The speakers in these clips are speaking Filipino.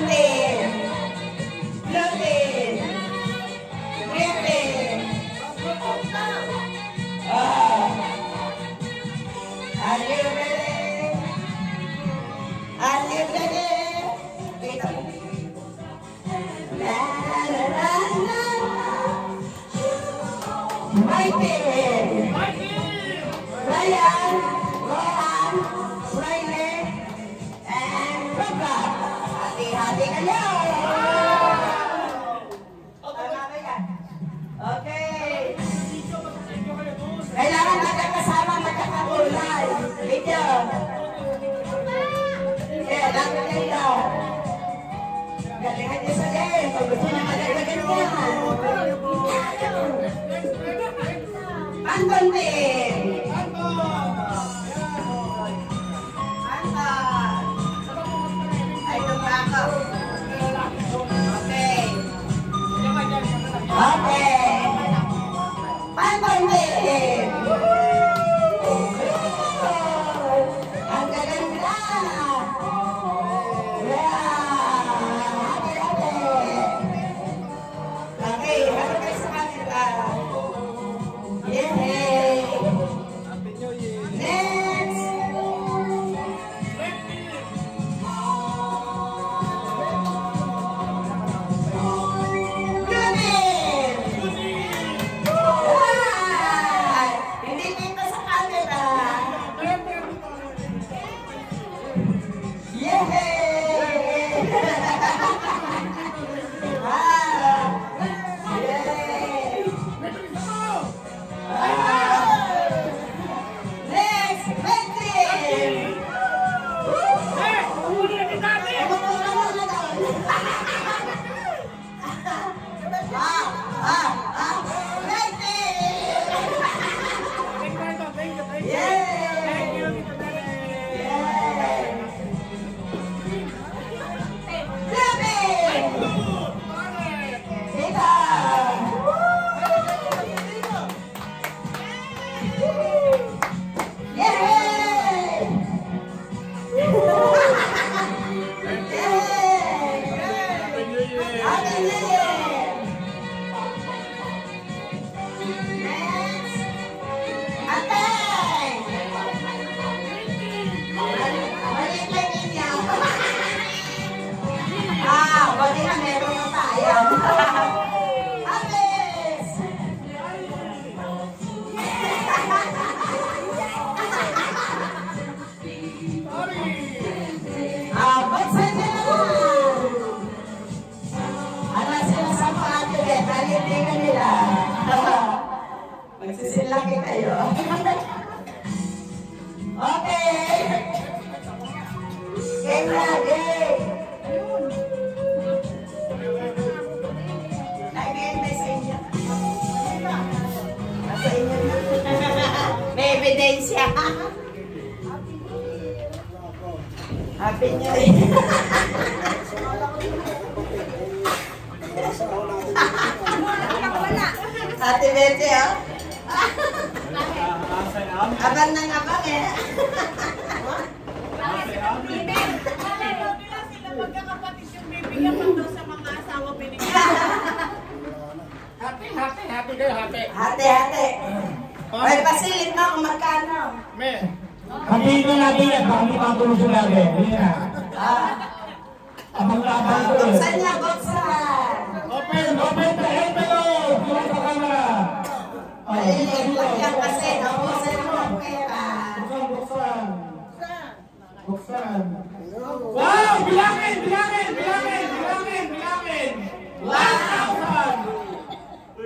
team. Blue team. Green team. Are you ready? Are you ready? Kita mo. La la la la. My team. Ryan, Rohan, Riley, and Roka. Hati-hati kayo. Okay. Kailangan magkakasama, magkakakulay. Video. Yeah, lagi kayo. Galingan niyo sa game. Pag gusto na magagagan niya. Anton team. Okay. Panton team. Ang gaganda. Okay, harap kayo sa kanila. Yay! Next! Hindi dito sa camera. Yay! Magsisilaki kayo. Okay. Game na, game. Nag-game sa inyo. Nasa inyo na. May ebidensya. Happy New Year. Ate Bete, oh. Abang ng abang, eh. Sila magkakapatid yung bibigyan pa daw sa mga asawa binigyan. Happy kayo, happy. Hati. Ay, pasilip na kung magkano. Me. Hatiin na natin yan, baka hindi patuloy natin. Hindi na. Abang-abang ko eh. Buksan niya, buksan. Open the envelope! Yung sa camera. Maliliit lang yan kasi, naubusan mo ang pera. Buksan. Wow! Bilangin! 1,000!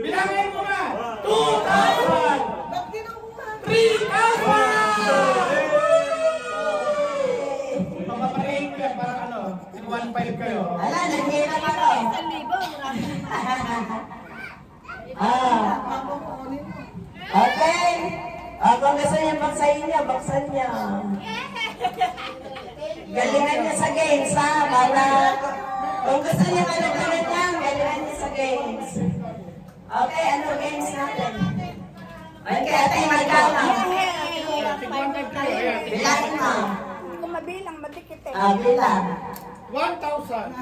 Bilangin mo na! 2,000! 3,000! Papaparehin ko yan para ano? 1,500 kayo. Ala, naghirap ako. 1,000. Okay. Kung gusto niya baksan niya. Galingan niya sa games, ha? Para kung gusto niya galingan niya, galingan niya sa games. Okay, ano games natin? Okay, ate, magkano? Bilangin mo. mabilang, madikit eh. Bilang. 1,000.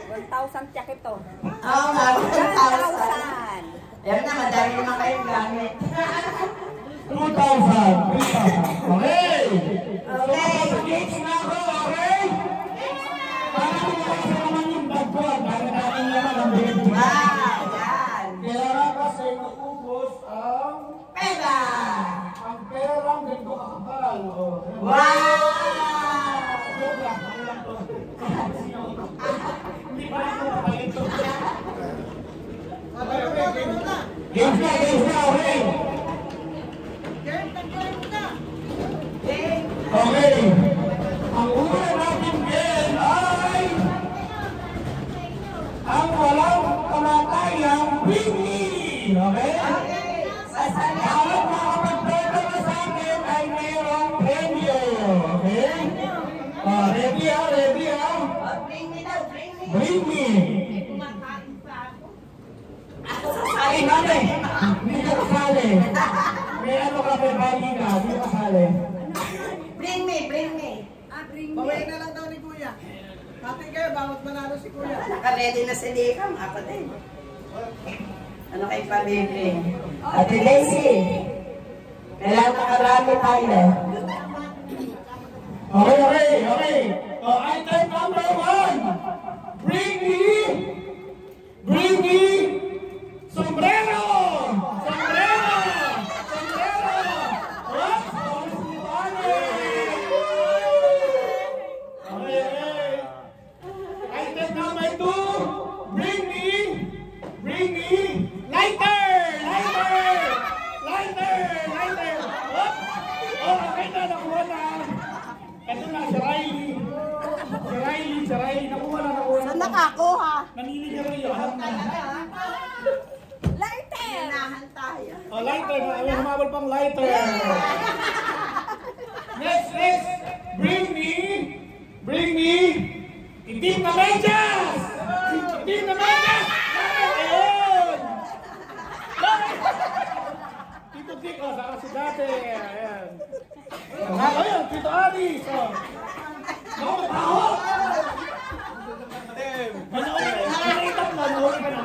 1,000 tiyak ito. Oo nga, 1,000. 1,000. Yan na, madami naman kayong gamit. 2,000. 3,000. Okay. Okay. Gates na ako, okay? Para kumakasin naman yung bag ko. Para natin naman ang big. Wow, yan. Kaya kasi naubos ang Pera. perang ganito kakapal. Wow! Joke lang, ano lang to? Hindi ba ako kapalito? Games na, okay. Okay. Ang una natin game ay ang walang kamatayang Bini. Okay? Sasali Ang ako. makapagdadala sa akin ay mayroong premyo. Okay? Ready ah, ready ah. Bring me daw, bring me. Bring me. Ako Ay, sasali mami. namin. Hindi ka kasali. May ano ka, may bali ka. Hindi ka kasali. Bring me, bring me. Bring me. Bawain na lang daw ni Kuya. Hati kayo, bawat manalo si Kuya. Naka-ready na si Likam. Ako din. Ano kayo pabibili? Ate Daisy. Kailangan makarami tayo. Okay, okay, okay. Item number 1. Bring me sombrero. Sombrero. Sombrero. What? Okay, okay. Item number 2. Bring me lighter. Lighter. Lighter. Lighter. What? Oh, okay na, nakuha na. Ito na, si Riley. Si Riley, nakuha na. Saan nakakuha? Nanili ka rin yun. Lighter! Nahan tayo. Oh, lighter. May humabol pang lighter. Next. Bring me itim na medyas! Itim na medyas! Ayun! Tito Dick, oh, saka si dati. Ayan. Ayun, Tito Alice. Oh. Naku, tao! Nahuli ka na.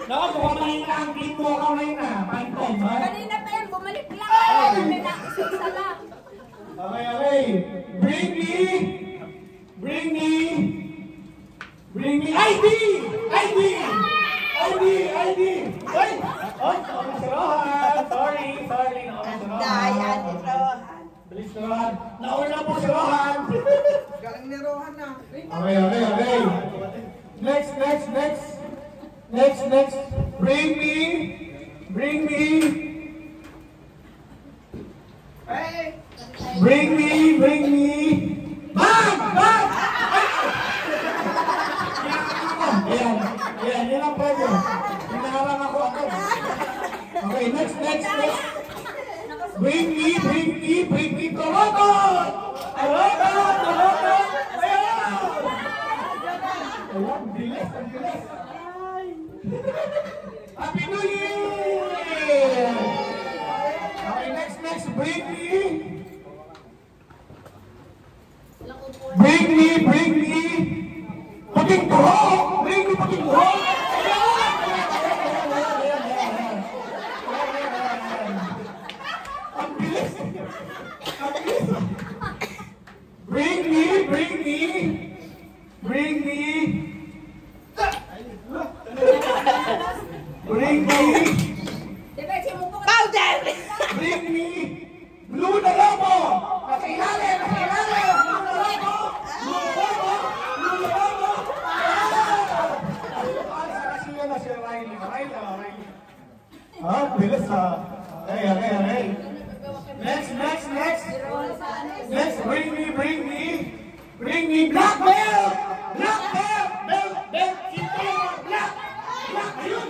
Naku, mukhang mahina ang team mo. Mukhang mahina. Pantong, ha? Kanina pa yan, bumalik lang. Kami na isa lang. Okay. Bring me ID! Ay! Oh, nauna si Rohan. Sorry. Nauna si Rohan. Dayan, ito. Bilis si Rohan. Nauna po si Rohan. Galing ni Rohan na. Okay. Next. Bring me. Hey! Bring me. Bag! Ayan, yan ang pwede. Hinaharang ako. Okay, next. Bring me Toronto! Ayan, bilis. Happy New Year! Okay, next. Bring me Paging buho! Bring me paging buho! Ang bilis! Bring me Diba, simupo ka. Powder! Bring me Blue na lobo! Nasa ilalim! Blue na lobo! Si Riley. Bilis ha. Okay. Next, bring me black belt! Belt! Black! Ayun!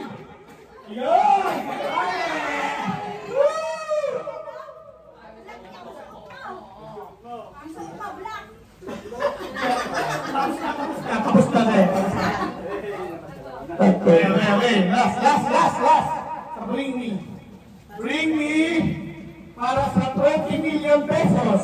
Tapos na eh. Okay. Last. Bring me para sa 20 million pesos.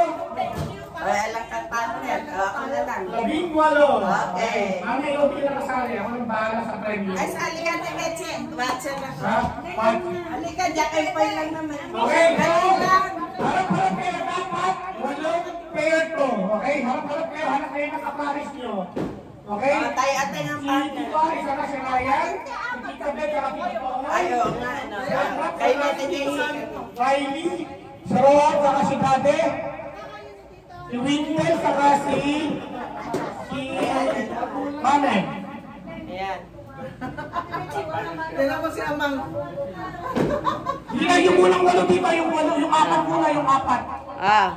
Ay, alam ka partner. Ako na lang. 18. Okay. Mami, ikaw bilang kasali. Ako nang bahala sa premyo. Ay, sali ka na, Meche. Watcher na. Ha? Halika, Jack and Paul lang naman. Okay, Dali lang. harap-harap kayo dapat. Walang pair to. Okay, harap-harap kayo. Hanap kayo ng kapares nyo. Okay? Atay-atay ng Si partner. Tito Aris, saka si Ryan. Si Tita Beth, saka si Tito Oy. Ayaw nga, no. Kayo natin yung Riley, si Rowan, saka si Dade. Si Windel, saka si Manen. Ayan. Tingnan mo si Amang. Hindi na yung unang walo, di ba? Yung walo, yung apat muna, yung apat. Ah.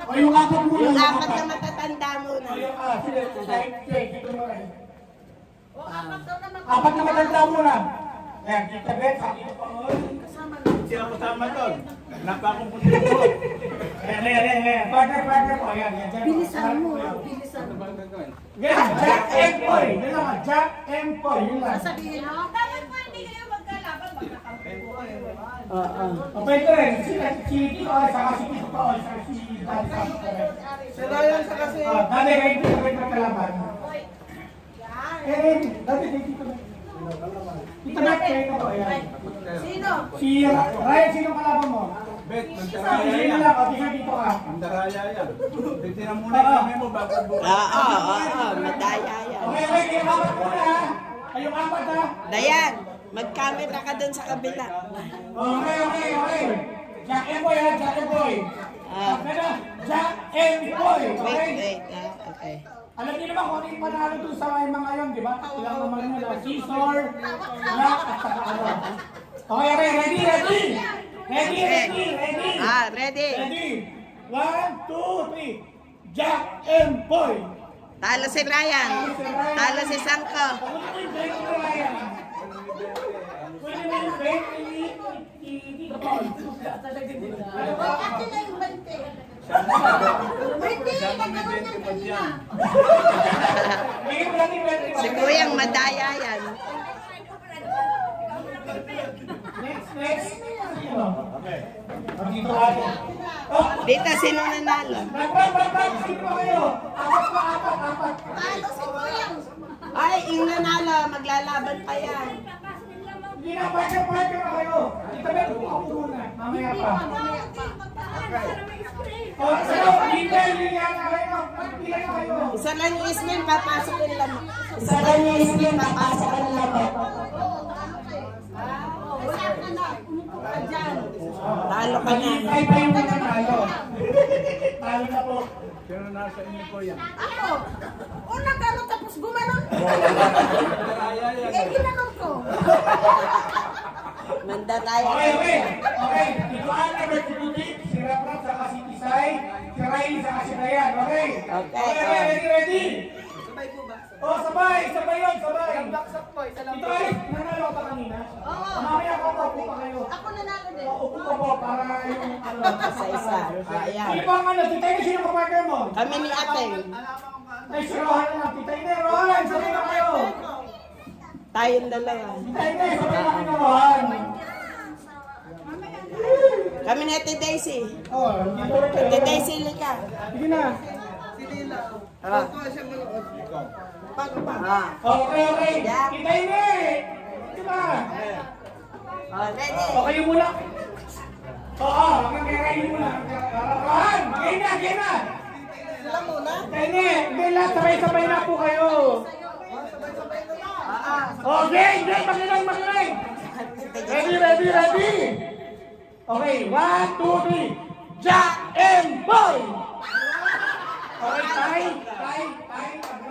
O yung apat muna, Yung apat na matatanda muna. O yung, sige, dito mo rin. Apat na matanda muna. Ayan, Tita Beth, sa Tito Oy. Sino kasama doon? Napakong puti ko. Ayan. Partner po, ayan. Bilisan mo, bilisan mo. Jack and Poy. Yun lang, Jack and Poy. Yun lang. Sabihin mo? Dapat po hindi kayo magkalaban, magkakampi po kayo. O pwede rin, si Tito Oy, saka si Tito Oy, saka si Daddy Sam. Si Ryan sa kasi. Dati kayo dito kayo magkalaban. Dati kayo dito. Tito Beth, kayo na po, ayan. Sino? Si Ryan, sino kalaban mo? Bet, Sino mandaraya lang, o tingnan dito ka. Mandaraya yan. Tignan muna kami mo bago bukas. Madaya yan. Okay, kayong apat muna ha. Kayong apat ha. Dayan, mag-camera ka dun sa kabila. Okay. Jack and Boy ha, Jack and Boy. Okay na, Jack and Boy. Okay? Wait. Okay. Alam niyo naman kung ano yung panalo dun sa mga yun, di ba? Ilang naman yun, scissor, lock, at saka ano. Okay, ready? Ready? Ready. Ready? 1, 2, 3. Jack and Boy. Talo si Ryan. Talo si Sangko. Pwede mo yung break ni Tito Paul. Akin na yung bante. Bante, nagkaroon ng kanina. Bigyan mo lang yung break. Si Kuyang madaya yan. Next. Sino? Dito ako. Dito, sino nanalo? Brad, sino kayo? Apat. Talo si Kuyang. Ay, yung nanalo, maglalaban pa yan. Hindi na, partner na kayo. Dito ba yung ako muna? Mamaya pa. Lilian na kayo. Pila na kayo. Isa lang yung ismin, papasok yung lamok. Isa lang yung ismin, papasok ang lamok. Wala ka na. Umupo ka dyan. Talo ka na. Ay pa yung mga talo. Talo na po. Sino nasa inyo ko yan? Ako. Unang gano'n tapos gumanon. Mandaraya yan. Ginanon ko. Mandaraya. Okay. Ito ang number 2, si Raprat, saka si Tisay, si Riley, saka si Dayan. Okay? Okay. Ready? Sabay yun. Isa lang Ito ay, nanalo ka kanina? Oo. Mamaya ko, upo pa kayo. Ako nanalo din. Upo ka po para yung ano. Isa-isa. Sino Ayan. ba ang ano? Sino kapartner mo? Kami ni Ateng. Ay, si Rohan na lang. Tita Ine, Rohan, sabay na kayo. Tayong dalawa. Tita Ine, sabay na kayo, Rohan. Kami ni Ate Daisy. Oh, dito rin kayo. Ate Daisy, lika. Sige na. Ah. Okay, okay. Tita Ine. Diba? Oh, ready? Okay muna. Oo, magkakain muna. Rohan, game na, game na. Sila muna? Tine, hindi lang, sabay-sabay na po kayo. Oh, game, game, makinig, makinig. Ready, ready, ready. Okay, 1, 2, 3. Jack and Boy. Okay, tay, tay, tay.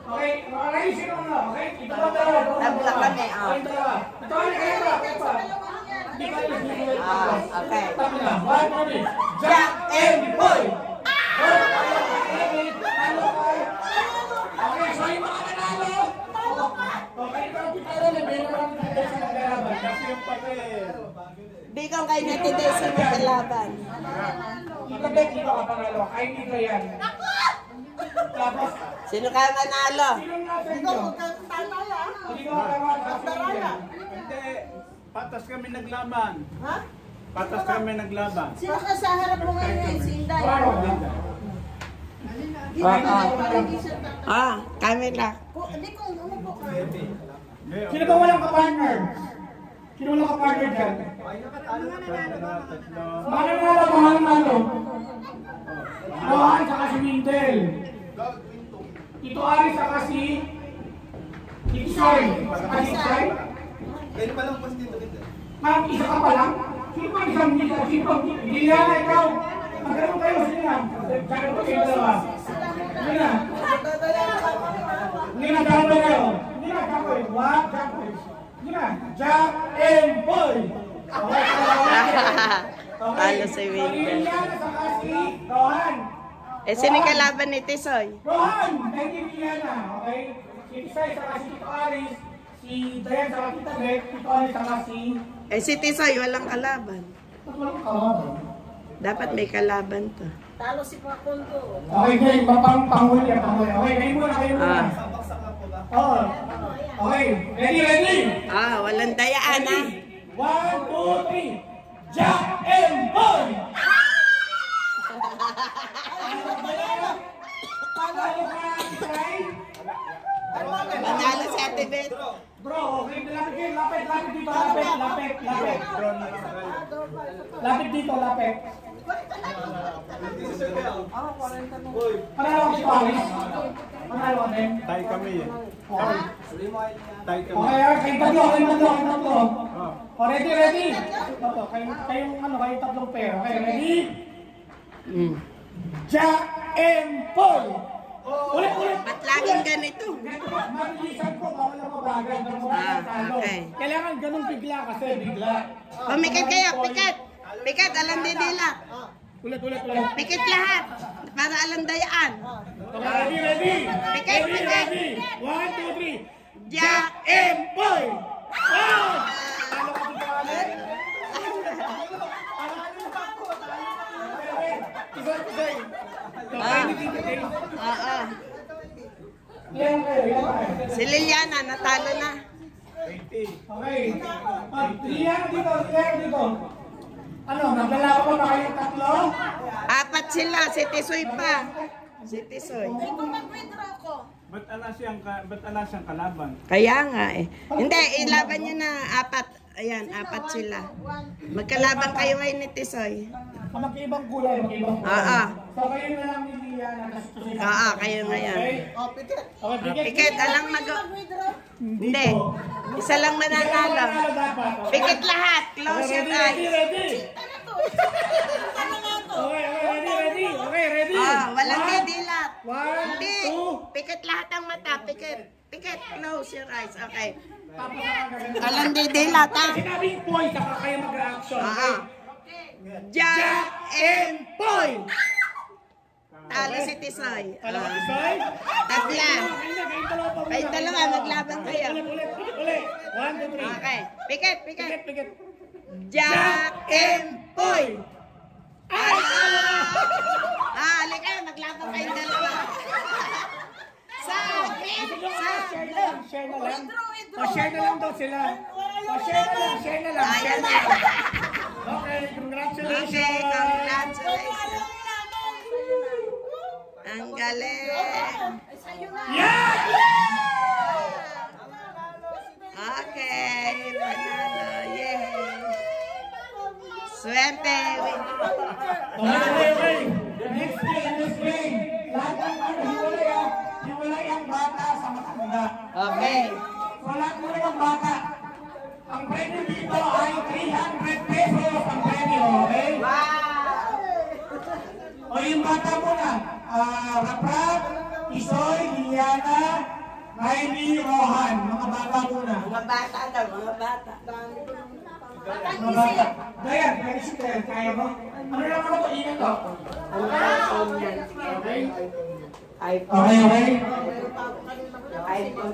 Okay, ready, sino na? Okay, ito ba dalawa? Tabla kami, ah. Okay, dalawa. Ito kami, kayo ba? Kayo ba? Hindi kayo, hindi kayo. Okay. Tapos na, 1, 2, 3. Jack and Boy. Okay, so yung mga nanalo. Okay, ito ang kita rin. Meron lang tayo sa nagkalaban. Kasi yung papel. Bigong kay Ate Daisy may kalaban. Ito ba, dito ka panalo. Ay, dito yan. Tapos, Sino ka manalo? sino nasa inyo? Hindi ko kataraya. Hindi. Patas kami naglaban. Ha? Patas kami naglaban. Sino ka sa harap mo ngayon? Si Inday. Kami na. Hindi kung umupo ka. Sino ba walang kapartner? Sino walang kapartner dyan? Mga nanalo, mga nanalo. Rohan, saka si Windel. Ito Ari, saka si Itsoy. Saka si Itsoy. Ma'am, isa ka pa lang? Sino ba isang isa? Sino ba? Hindi yan, ikaw. Magkaroon kayo, sige na. Saka po kayo dalawa. Sige na. Hindi na, dalawa kayo. Hindi na, Jacoy. What? Jacoy. Sige na. Jack and Boy. Okay, Talo si Windel. Liliana, saka si Rohan. Sino yung kalaban ni Tisoy? Rohan! Thank you, Liliana. Okay? Si Tisay, saka si Tito Aris. Si Dayan, saka Tita Bek. Tito Aris, saka si... Si Tisoy walang kalaban. Ba't walang kalaban? Dapat may kalaban to. Talo si Pakundo. Okay, okay. Panghuli. Okay, kayo muna, kayo muna. Oo. Okay, ready, ready? Walang dayaan ha. 1, 2, 3. Jack and Boy! Manalo si Ate Bet. Bro, okay, lapit dito, lapit. Lapit dito, lapit. Panalo ako si Paris. Panalo ako din. Tay kami eh. Okay. Tay kami. Okay, kayong tatlo. Oh, ready? Ito, kayong tatlong pair. Okay, ready? Jack and Paul. Ulit. Ba't laging ganito? Mabilisan ko, bawal ang mabagal. Okay. Kailangan ganun bigla kasi bigla. Pumikit kayo, pikit. Pikit, alam didila. Ulit. Pikit lahat. Para alam dayaan. Okay, ready? Pikit. 1, 2, 3. Jack and Paul. Wow! Talo ka dito, Alex. Yan kayo. Si Liliana, natalo na. Okay. Liliana dito. Ano, naglalaban ba kayong tatlo? 4 sila, si Tisoy pa. Si Tisoy. Hindi ko mag-withdraw ko. Ba't alas siyang kalaban? Kaya nga eh. Hindi, ilaban nyo na 4. Ayan, 4 sila. Magkalaban kayo ngayon ni Tisoy. Magkaibang kulay. So kayo na lang ni Liliana. Kayo ngayon. Okay, Pikit, alang Hindi. Isa lang mananalo. Pikit lahat. Close your eyes. Ready? Okay, ready? Walang didilat. 1, Hindi. 2. Pikit lahat ang mata. Pikit. Close your eyes. Okay. Tapos ang Walang didilat ha. sinabing point, saka kayo mag-reaction. Jack and Boy! Talo si Tisoy. Alam mo, Tisoy? Tabla. Kayong dalawa pa muna. Kayong dalawa, maglaban kayo. Ulit. 1, 2, 3. Okay. Pikit. Pikit. Jack and Poy. Halika, maglaban kayong dalawa. Share na lang. Share na lang daw sila. Share na lang. Ayan na. Okay, congratulations. Okay, congratulations. Ang galing. Yeah! Okay, panalo. Yay. Swerte. Okay. Next game. Lahat ng hiwalay ang bata sa matanda. Okay. So lahat mo ng bata. Ang premyo dito ay 300 pesos ang premyo, okay? O yung bata muna, Raprap, Isoy, Liliana, Riley, Rohan, mga bata muna. Mga bata daw, mga bata. Mga bata. Dayan, kaya mo? Ano naman ito? Ingat to. Okay? Okay. iPhone.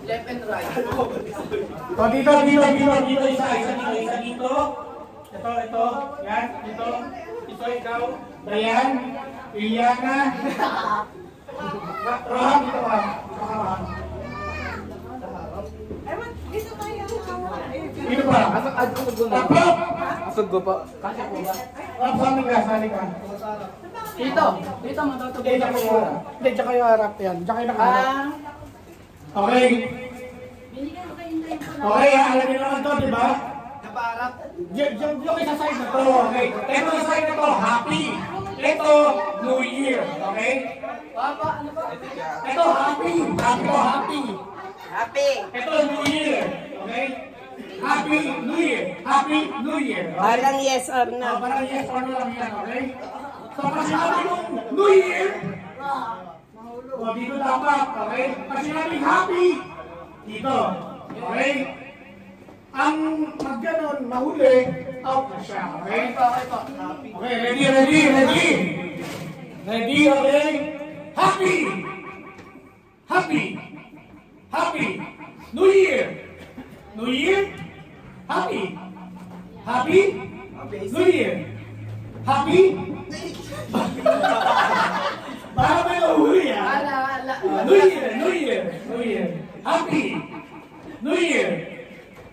Left and right. O dito, isa dito. Ito, yan, dito. Ito, ikaw, Dayan, Liliana, Rohan, dito ka. Dito pa. Tapos! Asog ko po. Kasi po ba? Sali ka. Dito matutugod Hindi, tsaka kayo harap yan. Tsaka kayo nakaharap. Okay. Okay, alam niyo naman to, di ba? Napaharap. Yung isa side na to, okay? Ito sa side na to, happy. Ito, New Year, okay? Ito, happy. Happy. Happy. Ito, New Year, okay? Happy New Year. Happy New Year. Okay? Parang yes or no. Parang yes or no lang yan, okay? So, pag sinabi mong New Year, o dito dapat, okay? Pag sinabing happy, dito, okay? Ang magganon, mahuli, out na siya, okay? Okay, ready? Ready, okay? Happy! New Year! New Year? Happy! New Year! Happy? Para may mahuli New Year! Happy! New Year!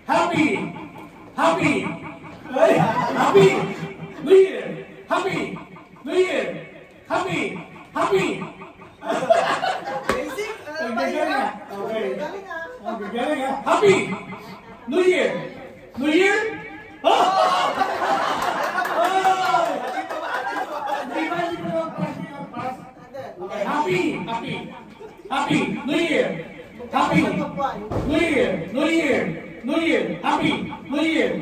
Happy! New Year! Happy! New Year!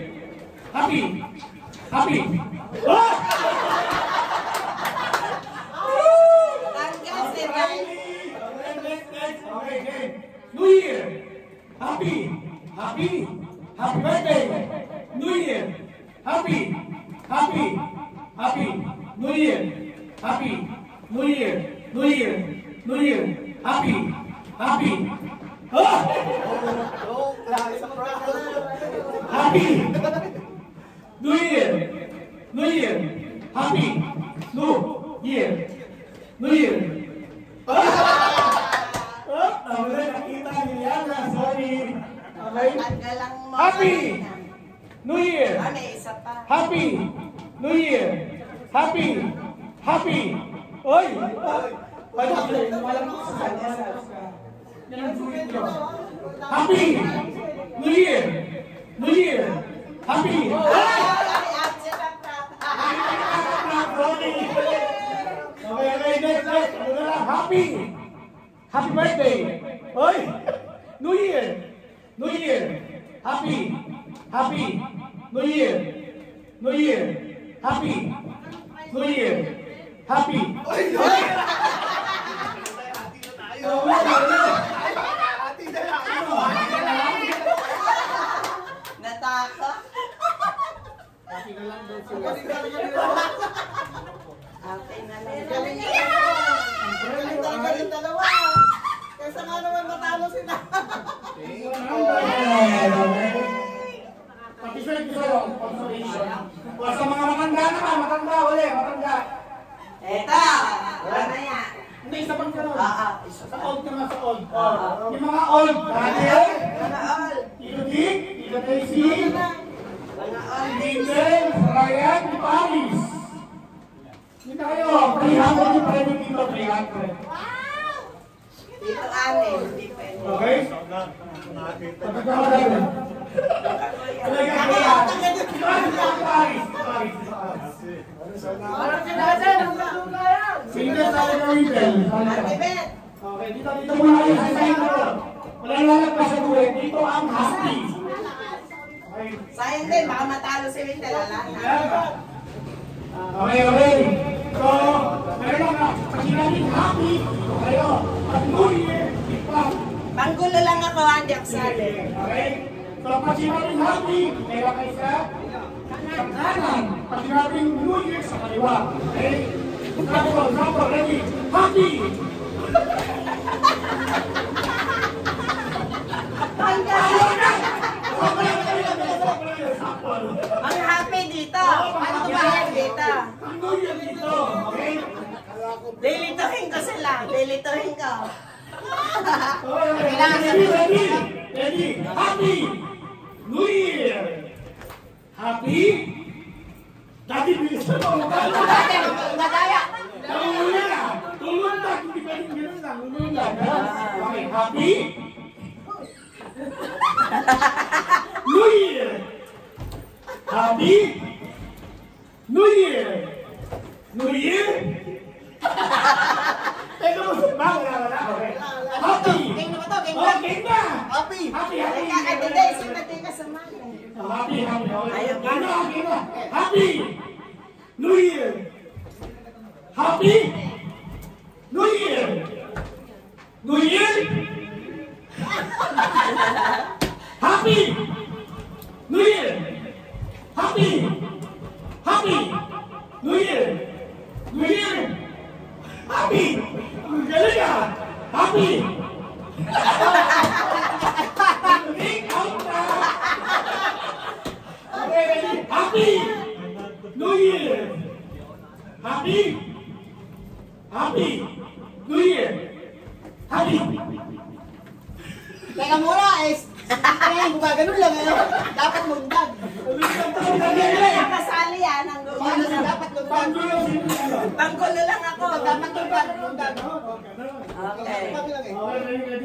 Happy New Year! Hanggang si Riley. New Year! Happy birthday! New Year! Happy New Year! Happy Tanggalang mo. Happy New Year! Ano, isa pa. Happy New Year! Oy! Happy New Year! Happy! Okay, next. Happy birthday! Oy! New Year! Happy New Year! Happy New Year! Natakot? Okay na lang. Galing dalawa. Kaysa nga naman matalo sila. Okay. Eto, wala yan. Hindi, isa pang gano'n. Isa Sa pa. old naman, sa old. Yung mga old, Daniel, Mga all. Tito Dick, Tito Daisy, Mga all. Angel, Ryan, ni Paris. Hindi na kayo, 300 yung premyo dito, 300. Dito amin. Hindi pwede. Okay? Pagkakaroon. Talaga kaya. Paris. Sino sa Rivel? Tibet. Okay, dito muna kayo sa side na to. Wala lalagpas sa buhay. Dito ang happy. Okay. Sayang din, baka matalo si Windel. Wala na. Okay. So, meron na. Pag sinabing happy, dito kayo. Pag New Year, ito. Manggulo lang ako, hindi ako sali. Okay? So, pag sinabing happy, meron kayo sa kanan. Pag sinabing New Year, sa kaliwa. Okay? Example, ready? Happy! Ang happy dito. Ano tumayan dito? Ang New Year dito. Okay? Lilituhin ko sila. Lilituhin ko. Ready? Happy! New Year! Happy? Dati bilisan mo. Madaya. Tulungan na! Tulungan na! Hindi pwedeng gano'n lang. Tulungan lang. Okay, happy? New Year! Happy? New Year! New Year? Teka mo, wala. Okay. Happy! Game na ba to? Game Oh, na. game na! Happy. Happy! Teka, at hindi, simpati ka sa mali. Happy! Ayaw Game na! Happy! New Year! Happy? New Year! New Year? Happy? New Year! Happy? New Year! New Year! Happy! Ang galing ah! Happy! Take out na! Okay, ready? Happy! New Year! Happy? New Year! Happy! Teka muna, gumagano lang eh. Dapat mundag. Nakasali yan. Ang gulo. Dapat mundag. Panggulo sino? Panggulo lang ako. Dapat mundag. Okay.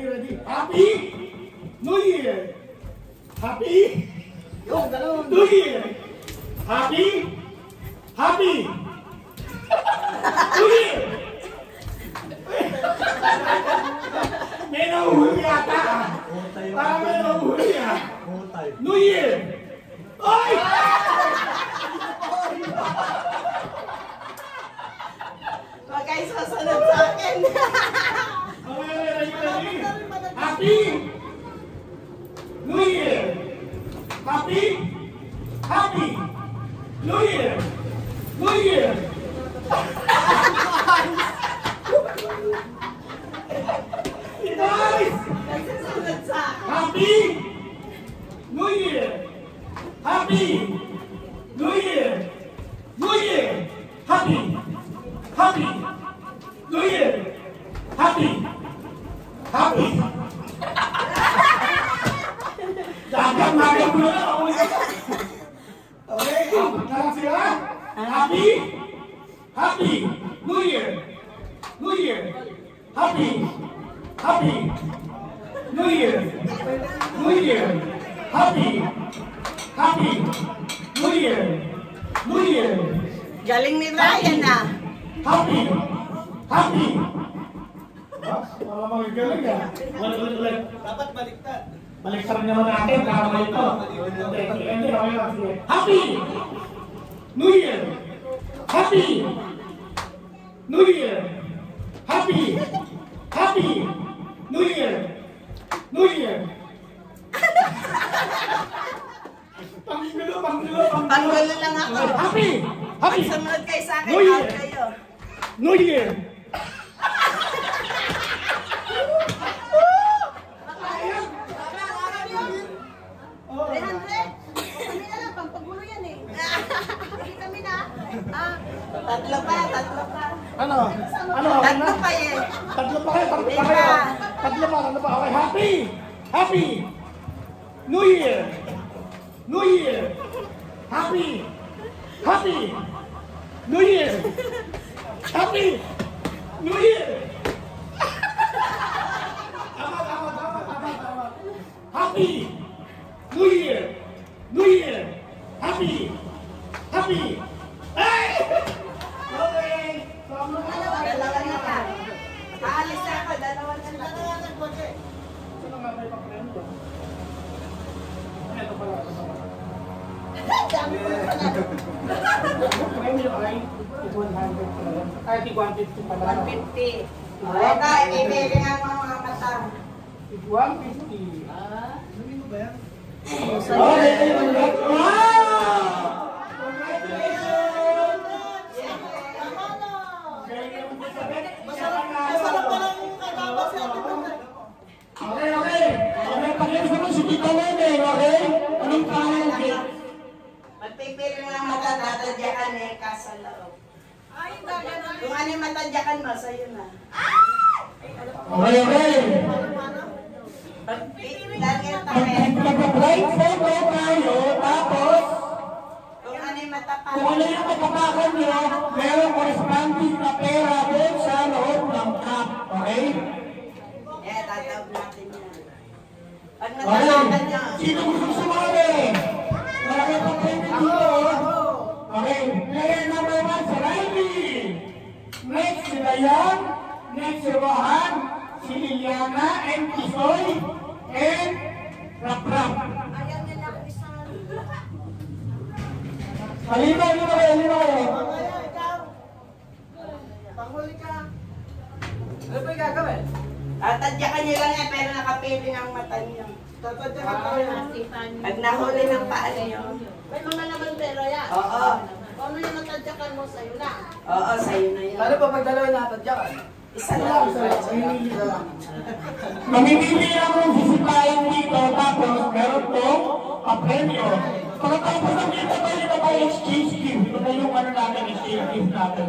Ready? Happy? New Year! Happy? Yung ganun. New Year! Happy? New Year! May nahuhuli yata ah. Parang may nahuhuli ah. New Year! Oy! Huwag kayo susunod sa akin. Ready? Happy? New Year! Happy? New Year! New Year! Guys! Susunod sa akin. Happy New Year! Happy New Year! New Year! Happy New Year! Happy! Dapat magang mo na ako. Okay, nalang sila. Happy New Year! Happy New Year! Happy New Year! Galing ni Ryan ah. Happy! Wala magagaling ah. Ulit. Dapat baliktad. Baliktad naman natin, tama ito. Hindi, okay lang. Sige. Happy New Year! Happy New Year! Happy New Year! Panggulo. Panggulo lang ako. Happy! Pag sumunod kayo sa akin, New Year. out kayo. New Year! Kami na lang, pampagulo yan eh. Hindi kami na. Tatlo pa, tatlo pa. Ano? Ano? Tatlo pa eh. Tatlo pa kayo, tatlo pa Diba? kayo. Tatlo pa, tatlo pa. Okay, happy! Happy! New Year! New Year! Happy! Happy! New Year! Happy! New Year! Tama, tama, tama, tama, tama. Happy! New Year! New Year! Happy! Happy! Hey! Okay! So, ang mga Dalawa na pa. Aalis na ako, dalawa na lang. sino nga may papremyo? Ito pala, ito pala. Dami ko na pala. Premyo ay 100 pala yan. Ay, 150 pala. 150. Ito, ibibili nga mga mata. 150. So, Okay, wow! Congratulations! masarap pa lang yung katawa sa atin. Okay, okay. Okay, pakilis naman si Tito Lene, okay? Anong pangalan niya? Magpipili nga mata, tatadyakan eh, kasa loob. Ay, gagana. Kung ano yung matadyakan mo, sa'yo na. Okay, okay. Pagpili lang yung tapet. Mag-blind photo tayo, tapos Kung ano yung matapat. kung ano yung katapakan niyo, merong corresponding na pera doon sa loob ng cup, okay? Eh, tatawag natin yan. Pag Okay. natalakan niya, Sino gusto sumali? Malaki pa tayo dito. Okay. Player number 1 si Riley. Next si Dayan. Next si Rohan. Si Liliana and Kisoy. And Rap-Rap. Ayaw nila ako isang... Halinaw, halinaw. Panghuli ka. Ano ba yung gagawin? tatadyakan niyo lang yan, pero nakapili ang mata niyo. Tatadyakan tayo. Pag nahuli ng paa niyo, May mga naman pero yan. oo, Kung ano yung natadyakan mo sa'yo na. oo, sa'yo na yun. Ano pa pag dalawa nakatadyakan? Isa lang. Mamimili lang ng sisipayan dito. Tapos meron tong premyo. Pagkatapos ng dito tayo na tayo exchange gift. Ito na yung ano natin, exchange gift natin.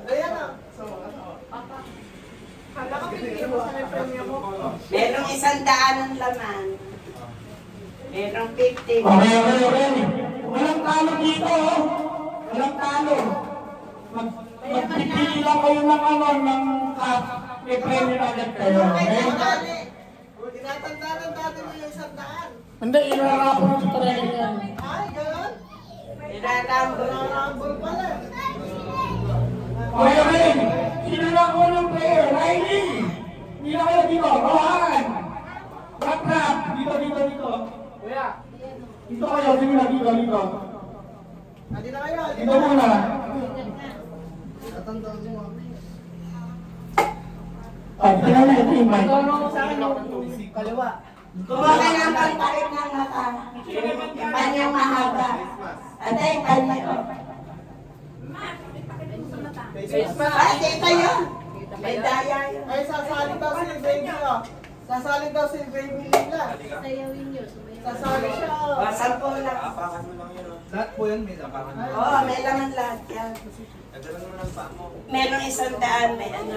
Ayan na. Kala ko pinili mo sa may premyo mo. Merong 100 ang laman. Merong 50. Okay, okay, okay. Walang talo dito, oh. Walang talo. Magpipili lang kayo ng ano, ng cup. May premyo na agad kayo, okay? Tinatandaran dati mo yung 100. Hindi, inarapon sa training yan. Ay, gano'n? Ilalambol. Narambol pala. Okay, okay. Sino na ako ng player? Riley! Hindi na kayo dito. Rohan! Rap-rap! Dito, dito, dito. Kuya, Dito kayo, sige na, dito, dito. Andi na kayo. Dito muna. Tatandaan mo. Tingnan na ito yung mic. tulong sa akin yung kaliwa. Kumuha ka ng pagtakip ng mata. Yung panyang mahaba. Atay, panyo. Face pa. Ah, kita yun. May daya yun. Ay, sasali daw si baby oh. Sasali daw si baby nila. Sasali siya oh. O, 10 lang. Lahat po yan, may lapangan. Oo, may laman lahat yan. Merong 100, may ano.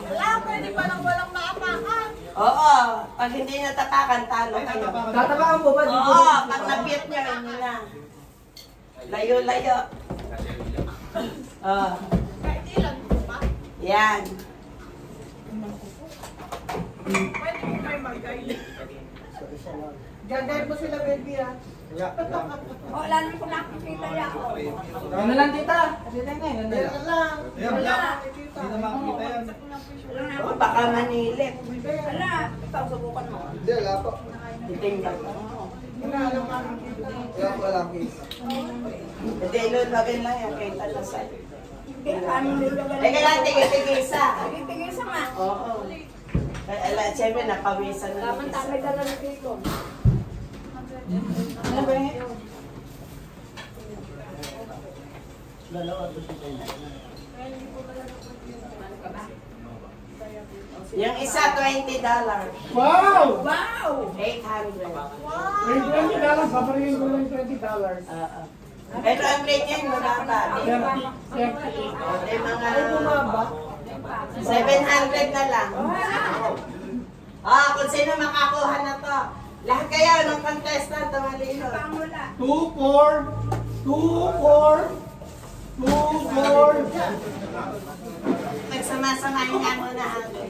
Wala, pwede pa lang walang maapakan. Oo, pag hindi natapakan, talo kayo. Tatapakan po ba? Oo, pag napiyat nyo, hindi na. Layo-layo. Oo, Kahit ilan po ba? yan. Pwede mo kayo mag-guide. Gagawin mo sila baby ah. Wala naman ko nakikita niya ako. Ano lang tita? Kasi tayo ngayon. Meron lang. Wala. Hindi na makikita yan. Oo, baka manilip. Wala. Ikaw, subukan mo. Titingnan mo. Wala makikita. Hindi, ilulogin lang yan, kahit ano sa'yo. Ano nilagalan? Teka lang, tigil-tigisa. Tigil sa nga. Oo. Siyempre, napawisan na. Tama-tama dala na dito. Ano ba yun? Yung isa, $20. Wow! Wow! 800. May $20, paparingin ko lang $20. Oo. Pero ang rate niya mababa. Di ba? 38. Di mga Bumaba. 700 na lang. Kung sino makakuha na to. Lahat kayo ng contestant, tumalino. 2-4. 2-4. 2-4. Nagsama-samahin nga muna natin.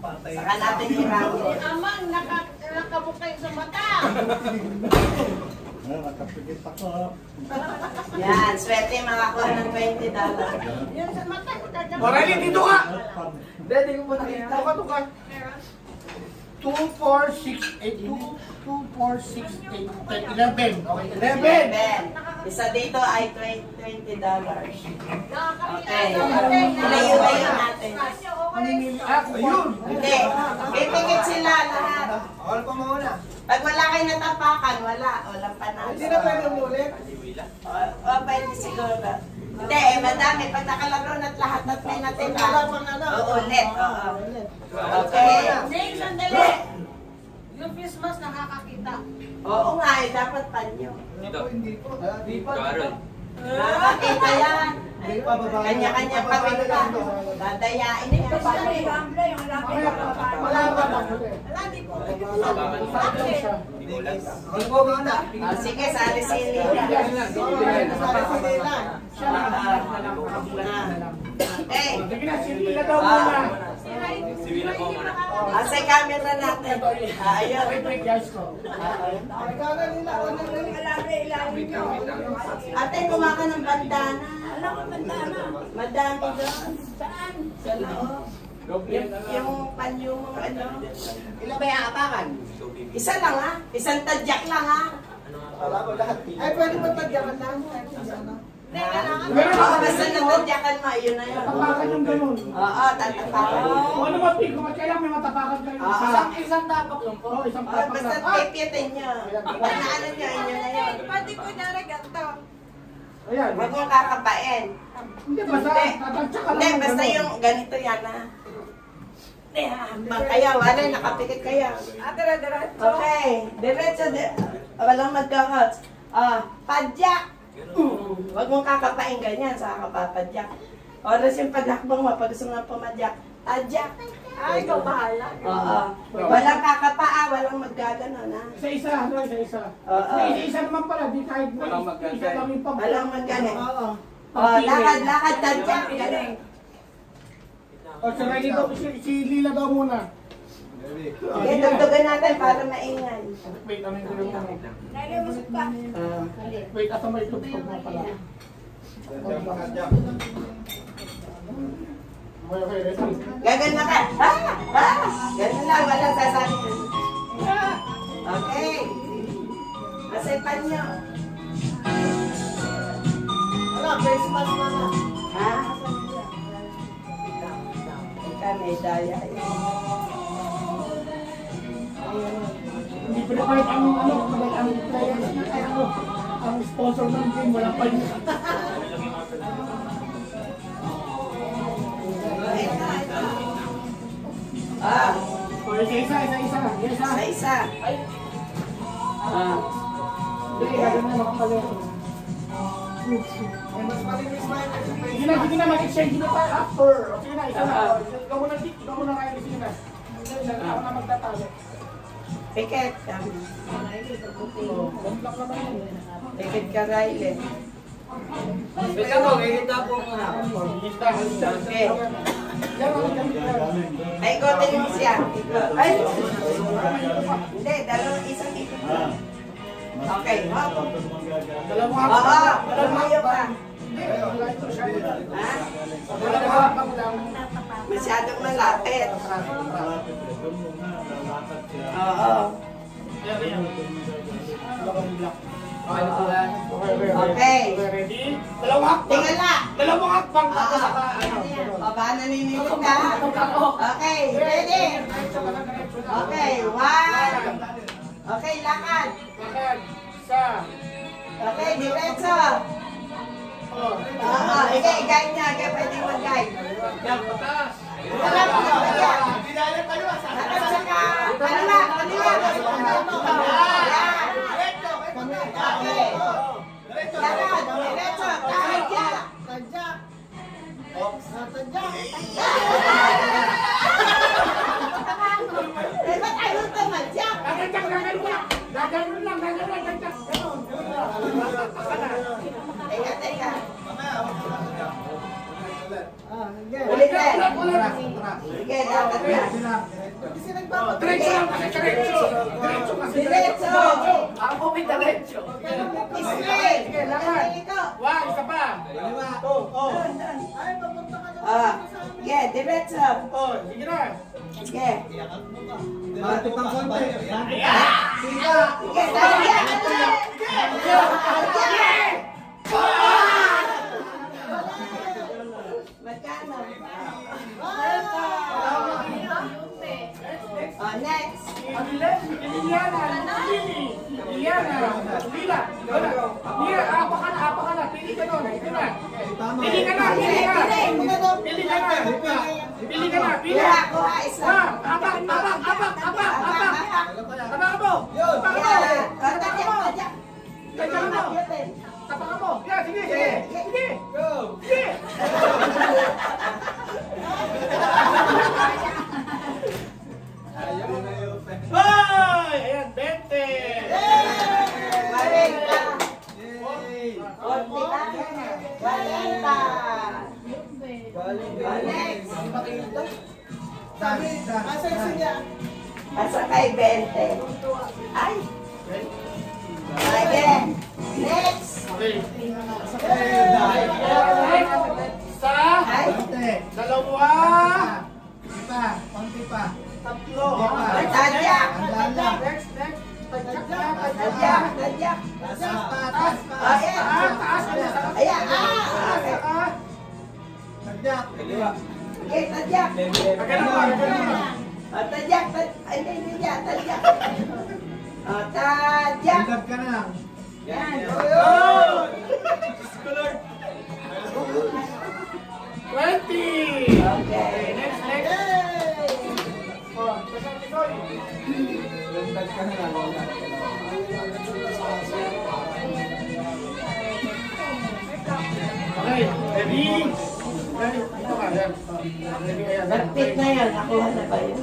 Saka natin i-round. Amang, nakabuk kayo sa mata. Nakapigit ako. Yan, swerte makakuha ng $20. Yan sa mata. Morelli, dito ka! Hindi ko pa nakita. Tuka. 2, 4, 6, 8. 2, 4, 6, 8, 10, 11. Okay, 11. Isa dito ay $20. Okay. Okay. Ilayo-layo natin. Ayun! Hindi. Pipikit sila lahat. Ako pa mauna. Pag wala kayo natapakan, wala. Walang panalo. Hindi na pwede umulit. O, pwede siguro. Hindi, madami. Pag nakalaro na't lahat at may natira. Uulit. Oo. Okay. James, sandali. Yung Christmas nakakakita. Oo nga, dapat panyo. Hindi po. Hindi pa. Nakakita yan. Hindi pa babae. Kanya-kanya kami pa. Dadayain niya. Wala pa. Wala, di po. Ako po mauna. Sige, sali si Lila. Okay. Sige na, sila daw muna. Sa camera natin. Ayun. Wait, guys ko. Ikaw na nila. Ate, kumaka ng bandana. Alam mo, bandana. Madami doon. Saan? Sa loob. Yung panyo mo, ano. Ilan ba yung apakan? Isa lang ha. Isang tadyak lang ha. Wala ko lahat. Ay, pwede ba tagyaman lang? Oo, basta natadyakan mo, yun na yun. Tapakan yung ganun. Oo, tatapakan. Kung ano ba, Pig, kung kailangan may matapakan kayo. Isang tapak lang po. Oo, isang Oo, tapak basta lang. pipitin nyo. Pag naano nyo, yun na yun. Pwede ko na ganito. Ayan. Huwag mong kakapain. Hindi, basta tatantsa ka lang. Hindi, ng basta ganun. yung ganito yan ha. Hindi, hambang kayo. Wala, nakapikit kayo. Diretso. Okay, diretso. Walang magkakot. Padyak. Huwag mong kakapain ganyan, saka kapapadyak. Oras yung paghakbang mo, pag gusto mo na pumadyak, padyak. Ay, ikaw bahala. Oo. Walang kakapaa, walang maggaganon ha. Isa-isa, ano, isa-isa. Oo. Isa naman pala, di kahit na isa lang yung pag- Walang magganon. Oo. Lakad, tadyak. Galing. O, sa ready daw, si Lila daw muna. Okay, tugtugan natin para maingay. Wait, ano yung gulong mo? Nalimusok ka. Wait, asa may tugtog mo pala. Okay, ready? Gagan na ka. Ganun lang, walang sasabi. Okay. Masipan nyo. Wala, Christmas na na. Ha? Ika may daya. Hindi pa na kahit ang player, ang sponsor ng game, wala pa yun. O, isa. Isa. Hindi, gagawin na makapala. Mas malinis ba yung Sige na, mag-exchange na tayo after. O, sige na, isa na. Ikaw muna kayo, sige na. Ako na magtatalo. Pikit. Bumplak naman yun. Pikit ka, Riley. Ito mo, ganito po nga. Okay. Yan, Ay, ikotin mo siya. Ay! Hindi, isang ikot lang. Okay, hop. Dalawang Oo, lumayo ka. Ha? hapag lang. Masyadong malapit. Oo. Okay. Ready? Dalawang hakbang. Tingala. Dalawang hakbang Oo. ako saka ano. O, ba naninilip ka? Okay, ready? Okay, one. Okay, lakad. Lakad. Isa. Okay, diretso. Oh. Oo, ikaw, i-guide niya. Ikaw pwede mag-guide. Yan, patas. Ulit eh. Sige, dapat na. Diretso. Ako may diretso. Straight. Wag, isa pa. Sige, diretso. Oh, sige na. Sige. Mati pang konti. Sige, tadya. Magkano? Next. Liliana. Lila. Lila, apa ka na. Pili ka nun. Ito na. Pili ka na. Kuha, isa. Abang mo. Tapak mo. Ya, sige. Go. Sige. Hoy! Ayan, 20. Marita. 40. Next. Asa kay 20. Ay. Sige. Next. Okay. Isa. Ay. Dalawa. Konti pa. Tatlo. Tadya. Next. Tadya. Taas. Ayan. Ayan. Okay. Tadyak. Okay, tadyak. Magkano. Tadyak. Ay, hindi niya. Tadyak. Tadyak. Ilab ka na. Yan. 20. Okay. Next. Oh, pasang tikoy. Ilab ka na. Okay, ready? Ready? Ito ka, yan. Ready ka yan. Nagpit na yan. Nakuha na ba yun?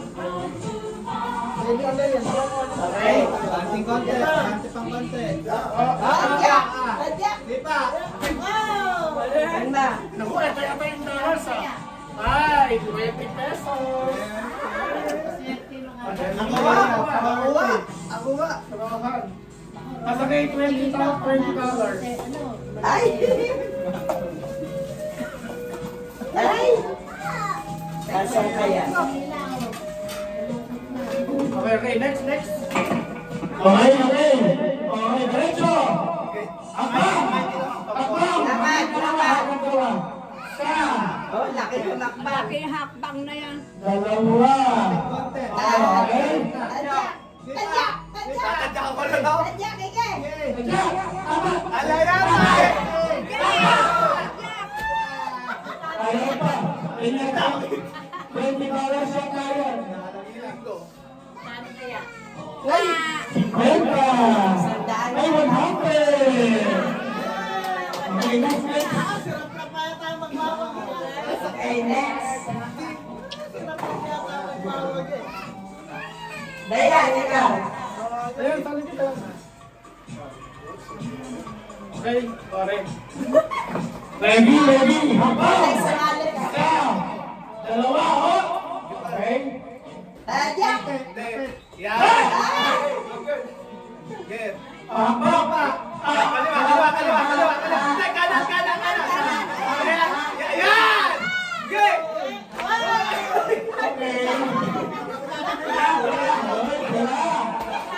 Okay. Konting konti. Konti pang konti. Tadyak. Tadyak. Di pa. Ano ba? Naku, ito yata yung daras ah. Ay, 20 pesos. Ako ba? Trabahan. Kasagay $20. Ay! Ay! Nasaan kaya? Okay, next. Okay, diretso. Abang. Lakad. Isa. Oh, laki ng makbang. Laki hakbang na yan. Dalawa. Konti. Okay. Tadyak! Tadyak! Tadyak, ike! Ayaw pa. Ingatang. $20 ang kaya. Saan kaya? 50. Sandaan. Ay, 100. Okay, next. Okay, next. Dayan, ikaw. Ayan, tali kita. Okay, pare. Ready. Habang. Ay, sumali ka. Isa. Dalawa, oh. Okay. Tadyak! Habang pa.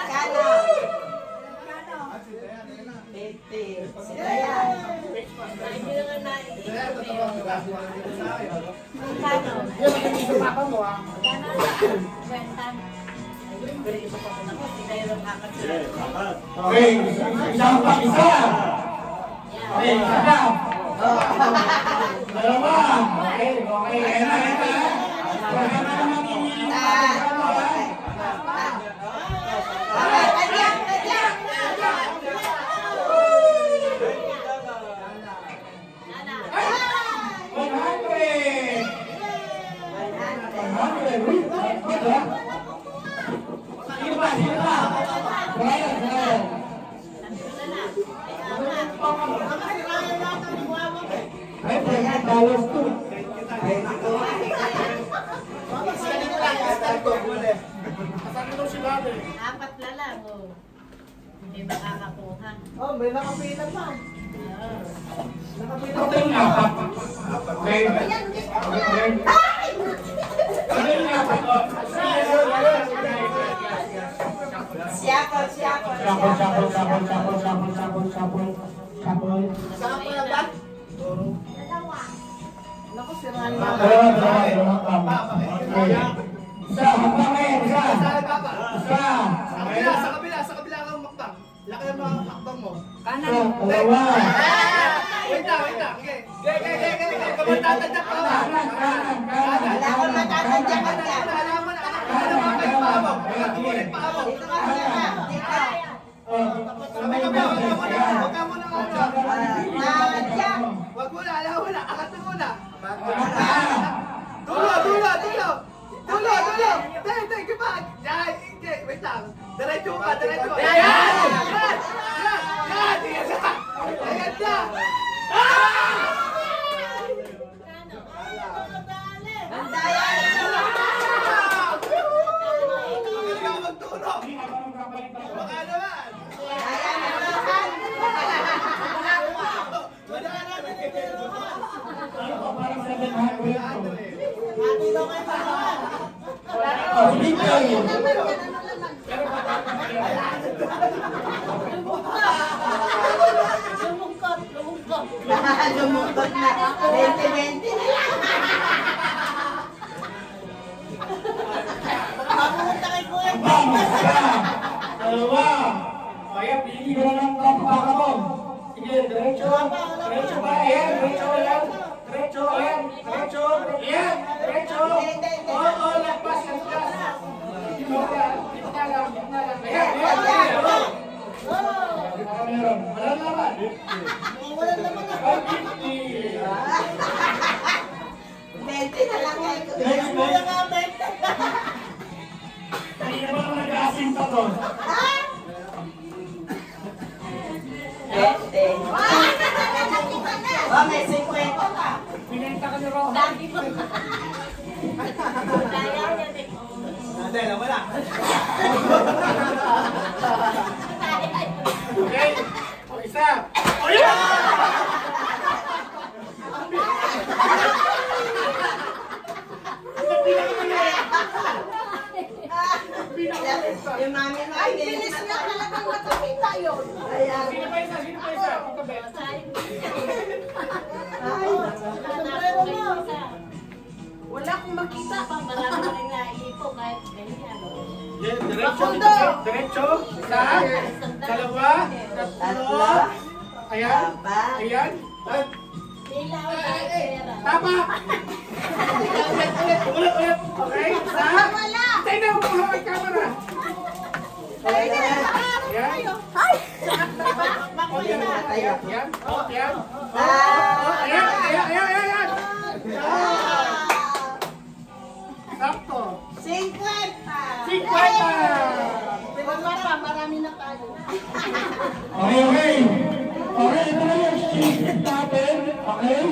Kano? 50. Si Dayan. Sa papa mo ah. Okay. Isang pa isa. Okay, isa pa. Dalawa. Okay. Ayan na. Apat na lang, oh. Hindi makakakuha. Oh, may nakapila pa. Nakapila Okay pa. na. Okay. Okay na. Siyakol. Sapol. Saan pa na ba? Naku, sirahan na. Isa, hanggang ngayon, isa. Isa. Sa kabila kang makbang. Laki ng mga makbang mo. Isa, dalawa. Wait lang. Okay. Kamatatadak pa ba? Wala akong matatadyak ka dyan. Halaman mga paa mo. Tumulit paa mo. Dito ka muna. Dito. Sabi ka ba, huwag ka muna Tadyak. Wag muna, alam mo na. Angat mo muna. Dulo. Tay, kapag. Wait lang. Diretso ka. Yan! Ayan na! Bandaya. Ikaw magturo. Baka naman. Kaya naman. Lumungkot na. 20-20 na lang. Papunta kay Kuya. Dalawa. Kaya pili ko na ng kapaka mo. Sige, diretso pa. Ayan, diretso. Oo, lagpas. Gitna lang. Ayan. Walang laman. Bente na lang kay Kuya. Next, Kuya nga, bente. Hindi ba nag-asin pa to? Bente. Oh, may 50 ka. Pinenta ka ni Ron. Dati mo. Kaya yan eh. Dahil naman na. Okay? O, isa. O, yan! Yung mami na. Ay, bilis niya talagang nakakita yun. Ayan. Sino pa isa? Ito, Bet. Wala akong makita pang marami na rin naiipo kahit ganyan. Diretso. Isa. Dalawa. Tatlo. Ayan. Apat. Ayan. At Ilaw na pera. tama. Ulit. Okay? Isa. Wala! Tayo na, humahawag camera. Ayan. Ay! Ayan. Ayan. Ayan. Ah. Ayan. Sakto. 50. 50. Marami na tayo. Okay. Okay, ito na yung shift natin. Okay?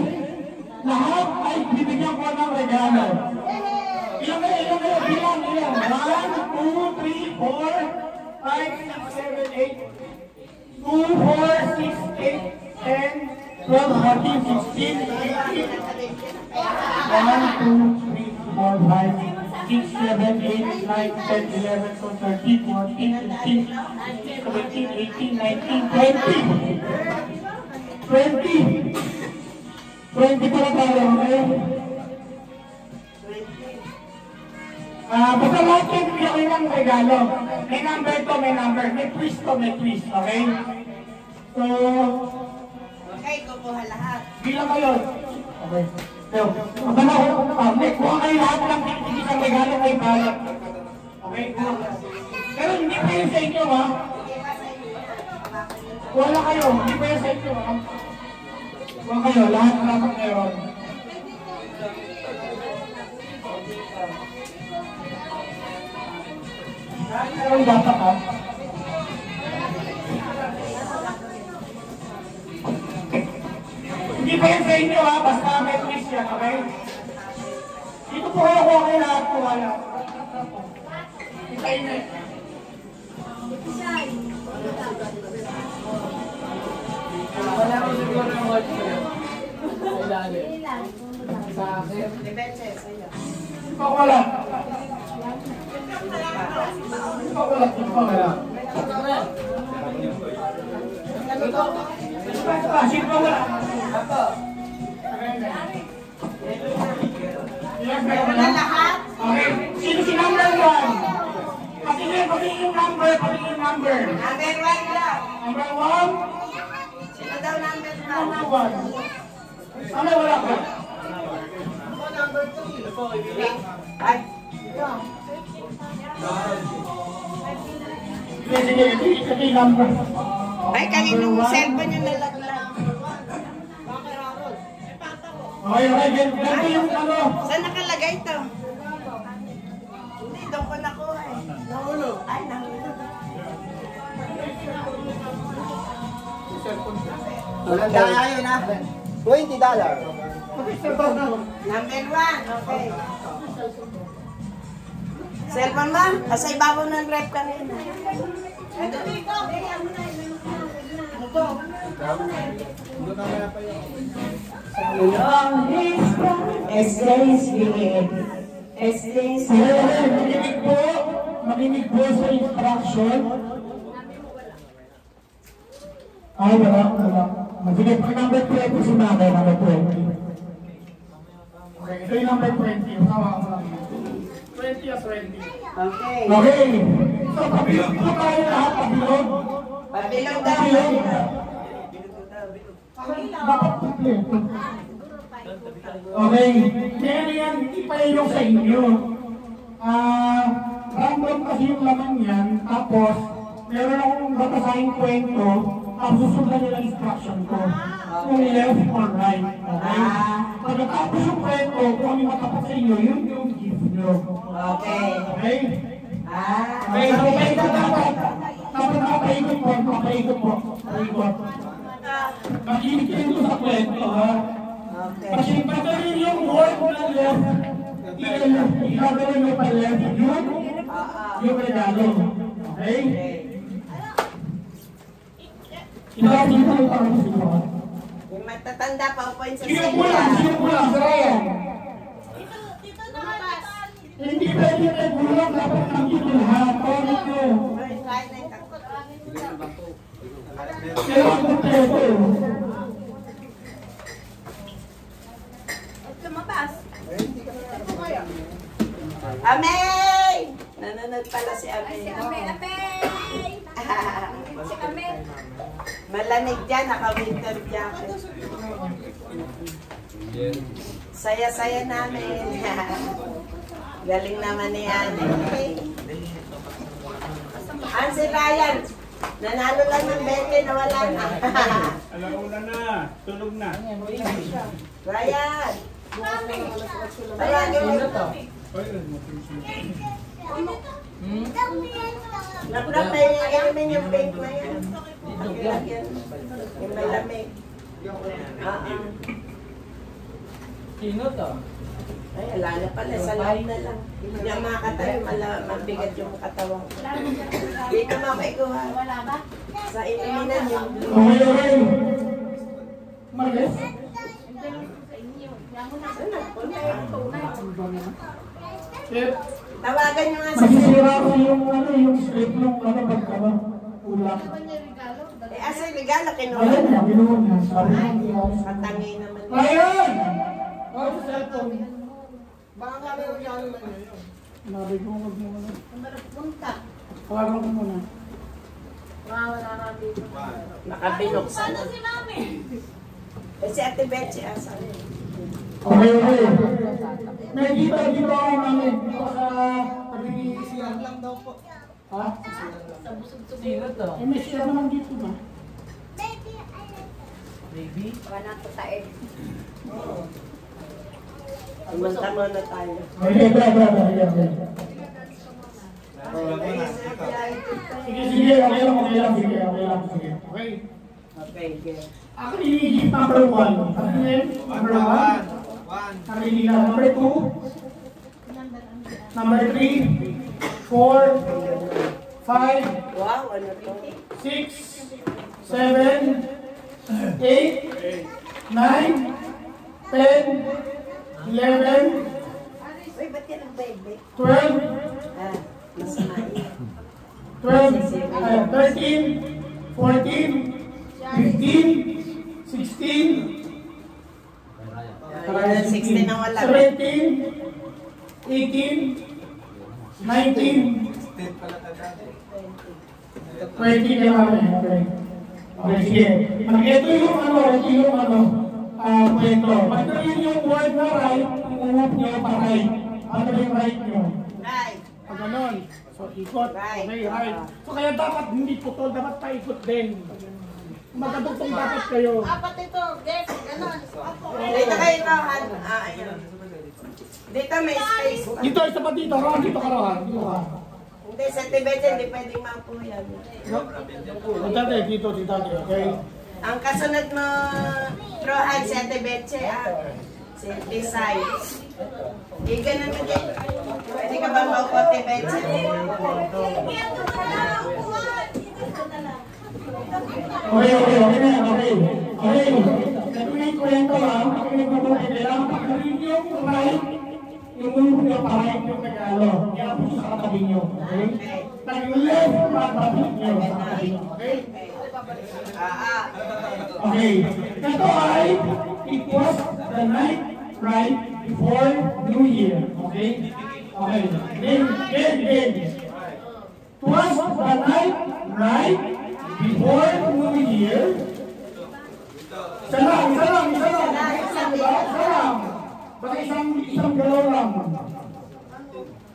Lahat ay bibigyan ko ng regalo. Ilang? Bilang. 1, 2, 3, 4, 5, 6, 7, 8. 2, 4, 6, 8, 10, 12, 14, 16, 18. 1, 2, 3, 4, 5, 6, 7, 8, 9, 10, 11, 12, 13, 14, 15, 17, 18, 19, 20. 20 pala tayo, okay? Basta lahat kayo bigyan ng regalo. May number to, may number. May twist to, may twist, okay? So, Okay, kukuha lahat. bilang kayo. Okay. Kuha kayo lahat ng isang regalo kay Balak. Okay? Pero hindi pa yun sa inyo, ha? Wala kayo, hindi pa yun sa inyo, ha? Kuha kayo, lahat ng meron. Meron dapat, ha? Hindi pa yun sa inyo, ha? Basta may twist yan, okay? Dito po kayo kuha kayo lahat po, wala. Isa inyo. Wala ko siguro ng watch ko yun. Ilalim. Sa akin. Depende sa'yo. Wala. Wala. Ano to? Sino pa wala? Ako. Wala lahat? Okay. Sino si number 1? Pati yung number. Number 1 lang. Number 1? Sino daw number 1? Number 1. Ano wala ka? Ako number 3. Ay, Sige, ito yung number. ay kaninong cellphone yung nalaglag. Okay, ganito yung ano. Saan nakalagay to? Hindi, doon ko nakuha eh. Nahulog. Ay, nahulog. Walang daya yun ha. $20. Number 1, okay. Cellphone ba? Sa ibabaw ng rep kanina. Ito. Makinig po sa instruction. Ay, wala. Sige, pag number 20 si Mama, number 20. Okay, ito yung number 20. Tawa ko lang. 20 as 20. Okay. Okay. So, pabilog po tayo lahat, pabilog. Pabilog daw. Pabilog. Dapat pabilog. Okay. Kaya yan, hindi pa yung sa inyo. Random kasi yung laman yan, tapos meron akong batasahing kwento, tapos susundan nila instruction ko. Kung left or right. Okay? Pagkatapos yung kwento, kung ano matapat sa inyo, yun yung gift nyo. Okay. Okay? Okay, so dapat papaikot po. Paikot. Makinig kayo ito sa kwento, ha? Okay. Kasi pagkawin yung word na left, ikagawin nyo pa left, yun, yung regalo. Okay? Ilagay dito yung parang sino. Yung matatanda pa upuin sa Sino po lang, Saraya. Hindi pwede kayo gulang, dapat nandito lahat. Pwede nyo. Kahit na yung takot. Kaya ako pwede. Lumabas. Amey! Nanonood pala si Amey. Si Ame. Si Ame. Malamig dyan, naka-winter jacket. Saya-saya namin. Galing naman ni Ane. Si Ryan, nanalo lang ng 20, nawala na. Alauna na, tulog na. Ryan! Ryan, Naprap na yung yung paint na yan. Pakilagyan. Yung may lamig. Sino to? Ay, alala pala. Sa loob na lang. Hindi ang makakatayo. Mabigat yung katawan ko. Dito makaikuha. Wala ba? Sa inuminan yung blue. Okay. Marles? Ano? Punta yung tunay. Chef, Tawagan nyo nga sa masisira ko yung script ng pagkaba. Ulak. asa yung regalo kinuha. Ayun na, binuha niya. Sabi niya, Katangay naman. Ryan! Oh, sa cellphone. Baka nga meron yan naman yun. Sabi ko, huwag mo muna. Punta. Tawagan ko muna. Wala na dito. Nakabinuksan. Sana si Mami. Si Ate Betsy asa. Okay. May dito ako namin. Dito sa pagiging Siyang lang daw po. Ha? Sino to? Eh, may siya naman dito na. Baby? Wala ko tayo. Kumanta muna tayo. Okay. Sige, okay lang. Sige. Okay. Okay, good. Ako iniigit number 1. Ano yun? Number 1. Ako iniigit number 2. Number 3. 4. 5. Wow, ano to? 6. 7. 8. 9. 10. 11. Uy, ba't yan ang baby? 12. Ah, masama yun. 13. 14. 15, 16, 16 ang wala. 17, 18, 19, 20 ka namin. Okay, sige. Ito yung kwento. Pag yun yung word na right, iuwap nyo pa right. Ano yung right nyo? Right. Pag ganon. So, ikot. Right. Okay, right. So, kaya dapat hindi putol, dapat paikot din. Magkatugtong dapat kayo. Apat ito, guys, ganon. Dito kayo Rohan. Ayun. Dito may space. Dito, isa pa dito. Rohan, dito ka, Rohan. Dito ka. Hindi, sa Tibetan, hindi pwedeng mapo yan. Dito, okay? Ang kasunod mo, Rohan, si Ate Betche, si Tisay. Ganun mo din. Pwede ka ba maupo, Ate Betche? Okay. Nagawin ko yan ko lang. Kailangan pagkarin yung right, yung move nyo pa right yung regalo. Kaya po sa katabi nyo. Okay? Nag-left pagkabit nyo sa katabi nyo. Okay? Okay. Ito ay, it was the night right before New Year. Okay? Okay. Then. It was the night right before New Year. Isa lang. Baka isang galaw lang.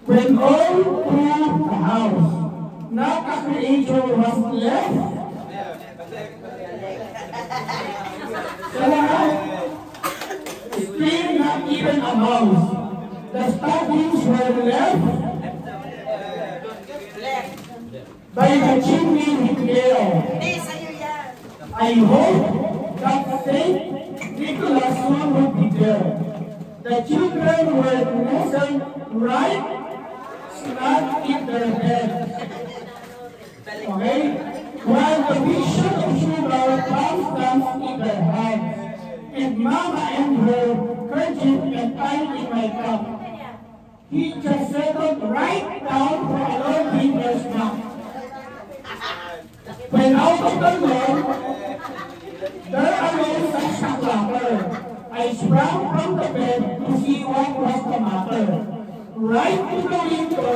When all through the house, not a creature was left. Still not even a mouse. The stockings were left by the chimney window. Hindi, sa'yo yan. I hope that Saint Nicholas soon would be there. The children were nestled right snug in their bed. Okay? While the vision of sugar comes in their hands, and Mama and her kerchief and tied in my cup. He just settled right down for a long winter's nap. When out of the door, there arose such a clatter. I sprang from the bed to see what was the matter. Right to the window,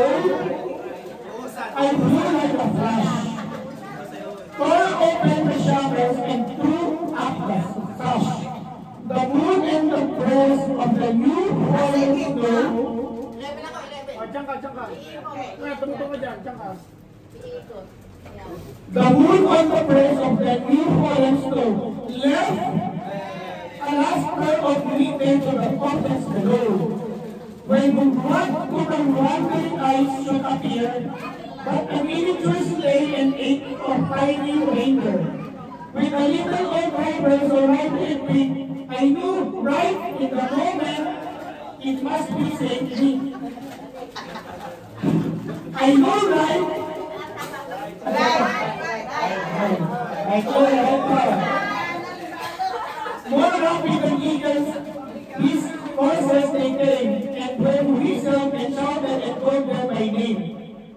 I flew like a flash. Tore open the shutters and threw up the sash. The moon and the breast of the new fallen snow. Diyan ka. Tumutong ka dyan, diyan ka. The moon on the breast of the new fallen snow left a last pair of glitter to the fountains below. When what could the wandering eyes should appear, but a miniature sleigh and 8 of tiny reindeer. With a little old driver so right and big, I knew right in the moment it must be Saint Nick. I know right. More happy than eagles, his horses they came, and when whistled and shouted and called them by name.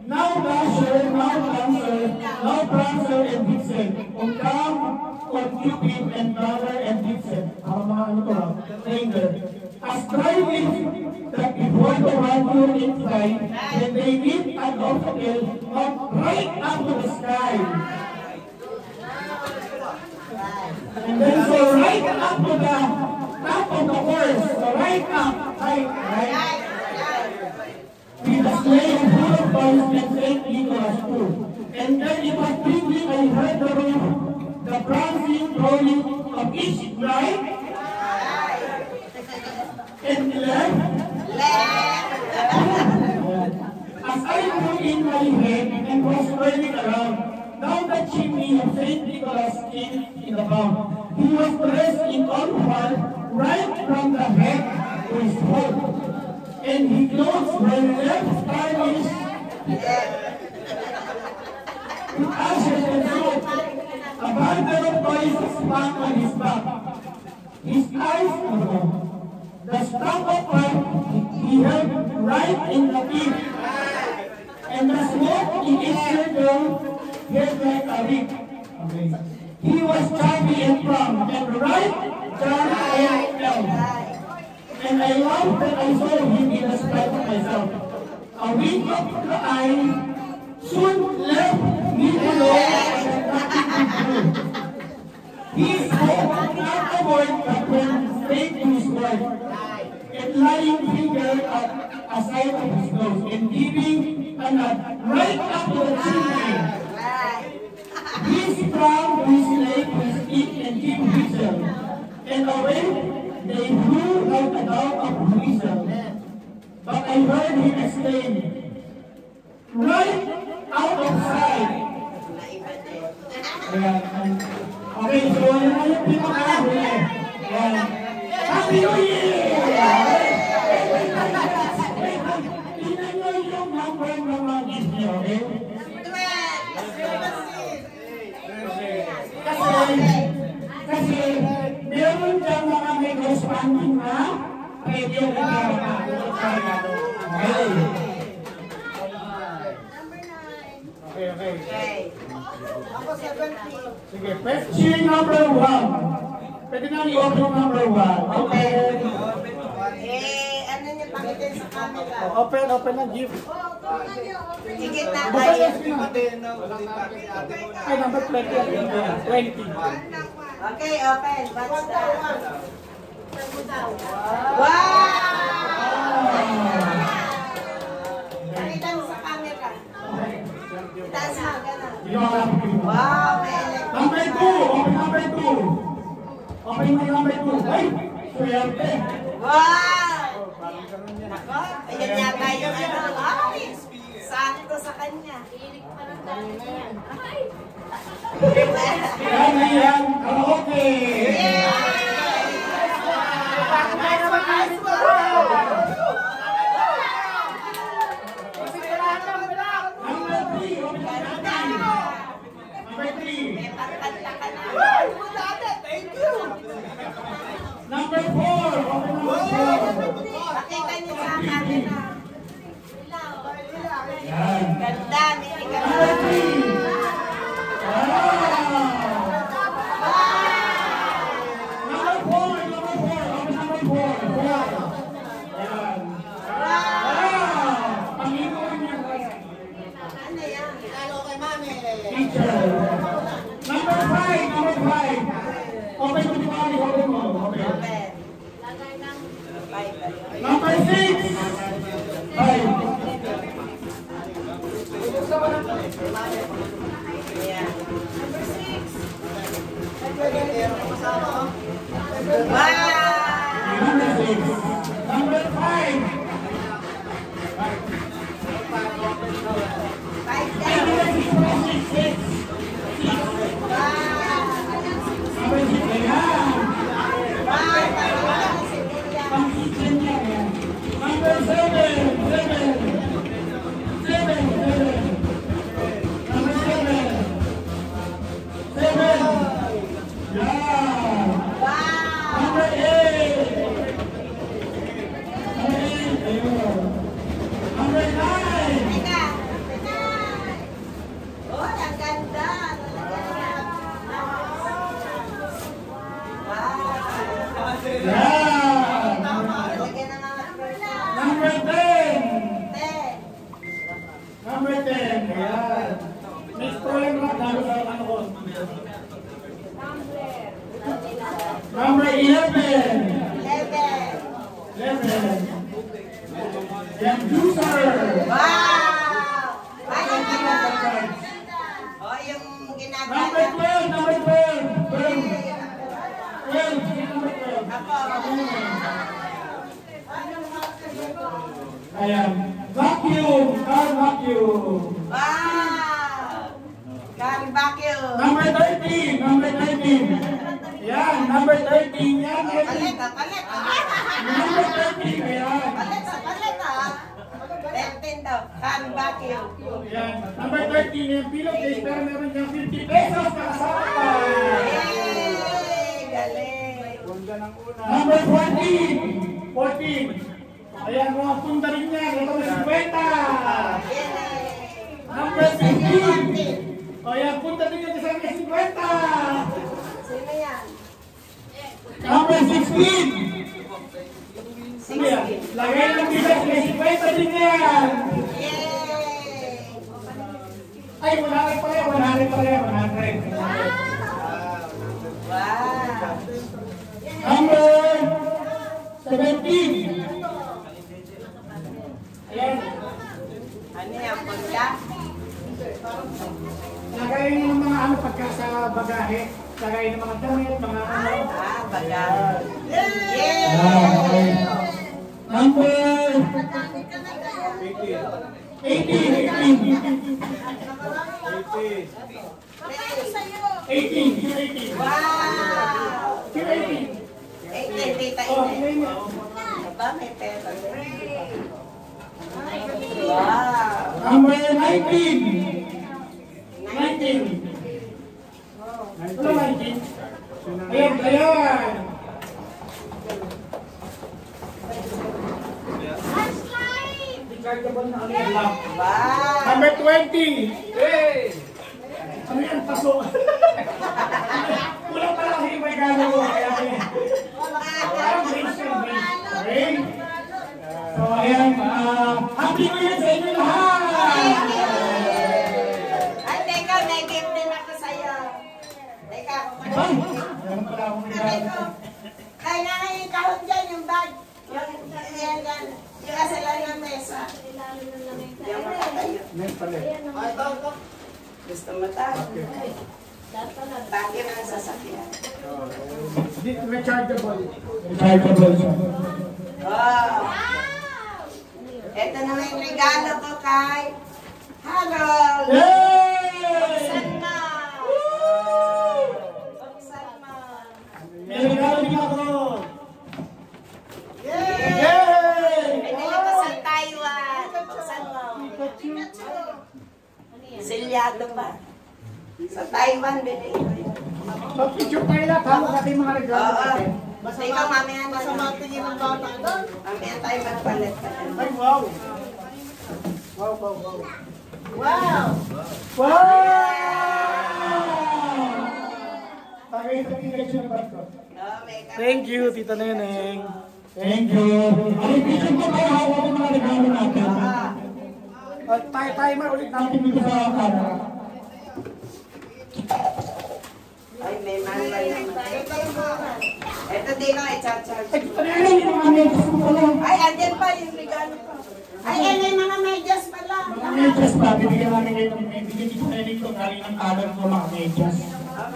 Now Dasher, now Dancer, now Prancer and Vixen, on Cam, on Cupid and Darter and Vixen. Reindeer. As driving that before the one in flight, when they meet an obstacle, up right up to the sky. And then so right up to the top of the horse, so right right up, right? With a slave full of toys and St. Nicholas too. And then it was thinking I heard the prancing, rolling of each right and left. As I put in my head and was turning around, now the chimney of St. Nicholas came in about. He was dressed in all white, right from the head to his foot. And his clothes were left stylish with ashes and soap. A bundle of toys hung on his back. His eyes, the stump of pipe he held right in the teeth. And the smoke in each circle held like a wick. He was chubby and plump, and right down and down. And I loved that I saw him in the spite of myself. A wink of the eye soon left me alone and nothing to do. He spoke not a word but went straight to his wife, and lying finger aside of his nose, and giving a nod right up to the chimney. He sprang to his leg, his feet, and gave whistle, and away they flew like a dog of whistle. But I heard him exclaim, right out of sight. Okay, so ano na yung pinakahuli? Happy New Year! Tingnan nyo yung number ng mga gift nyo, okay? Kasi meron dyan mga may corresponding na pwede rin na okay. Okay. Ako 70. Sige, first. Cheer number 1. Pwede na i-open number 1. Okay. Ano niya pakitin sa camera? Open ang gift. Higit na Basta tayo. yung ay, number 20. 20. Okay, open. What's that? Wow! Pakita mo sa camera. Taas mo, gano'n. Wow, may Number 2. Open number 2. Open mo number 2. Ay, swerte. wow! Nako, ayan yata yung ano. Ay, sakto sa kanya. Yan, karaoke. Number 3. Open number 3. Pagkanta ka na. Number 4. Open number 4. Pakita niyo sa camera. Yan. Ganda, may Number 3. Number 6. Number 5. Number 11. 11. Yan, juicer. Wow! Ay, yung ginagawa. Oh, yung ginagawa. Number 12, number 12. 12. 12, number 12. Ako. Ayan. Vacuum, car vacuum. Wow! Garbakil. Number 13, number 13. Yan, number 13. Yan, Paleta, paleta. number 13. Ayan. Paleta, paleta. 13 daw. Garbakil. Yan, number 13. Yung pillowcase, pero meron niyang 50 pesos kasama. Yay! Galing. Number 14. 14. Ayan, mga punta rin niya. Ito may 50. Yay! Number 15. O yan, punta din niya sa may 50. Sino yan? Number 16. Ano yan? Lagay lang dito sa may 50 din yan. Yay! Ay, 100 pala yan. 100 pala yan. 100. Wow! Number 17. Ayan. Ano yan? Pagka? Lagay niyo ng mga ano pagka sa bagahe. Lagay ng mga damit, mga ano. Ah, baga. Yay! Yay! Number 18. 18. Wow! 18. 18, tita Oh, Ine. Aba, may pera. Wow! Number 19. 19. Ano 19? Ayan, ayan. Wow! Number 20. Hey! Ano yan? Paso. Kulang pala kasi may gano'n mo. Kaya yan. Okay? So, ayan. Happy New Year sa inyo lahat! Ay, teka, may gift din ako sa'yo. Teka, Ay! Meron pala akong regalo. kaya nga yung kahon dyan, yung bag. Yung asalan ng mesa. Yung makatayo. Meron pala. Gusto mo tayo? Bakit ang sasakyan? Rechargeable. Rechargeable siya. Oh! Ito naman yung regalo ko kay Harold! Buksan Yay! mo! Buksan mo! May regalo din ako. Yay! Yay! Pinili ko sa Taiwan. Buksan mo. Silyado pa. Sa Taiwan, binili ko yun. Mag-picture tayo lahat. Hawak natin mga regalo Oo. natin. Ikaw, mamaya na. Masama tingin ng bata doon. Mamaya tayo magpalit pa. Ay, wow! Wow, wow, wow. Wow! Wow! Tagay sa picture ng barko. Oh, may Thank you, Tita Neneng. Thank you. Ay, picture ko tayo. Hawak ng mga regalo natin. Timer ulit natin. Natin dito sa camera. Ay, may manual naman. Ito din ang i-charge. Ay, ano yung mga medyas ko pala? Ay, andyan pa yung regalo ko. Ay, may mga medyas pala. Mga medyas pa. Bibigyan namin kayo ng bibigyan dito kayo dito. Galing ng kalan ng mga medyas. Oh,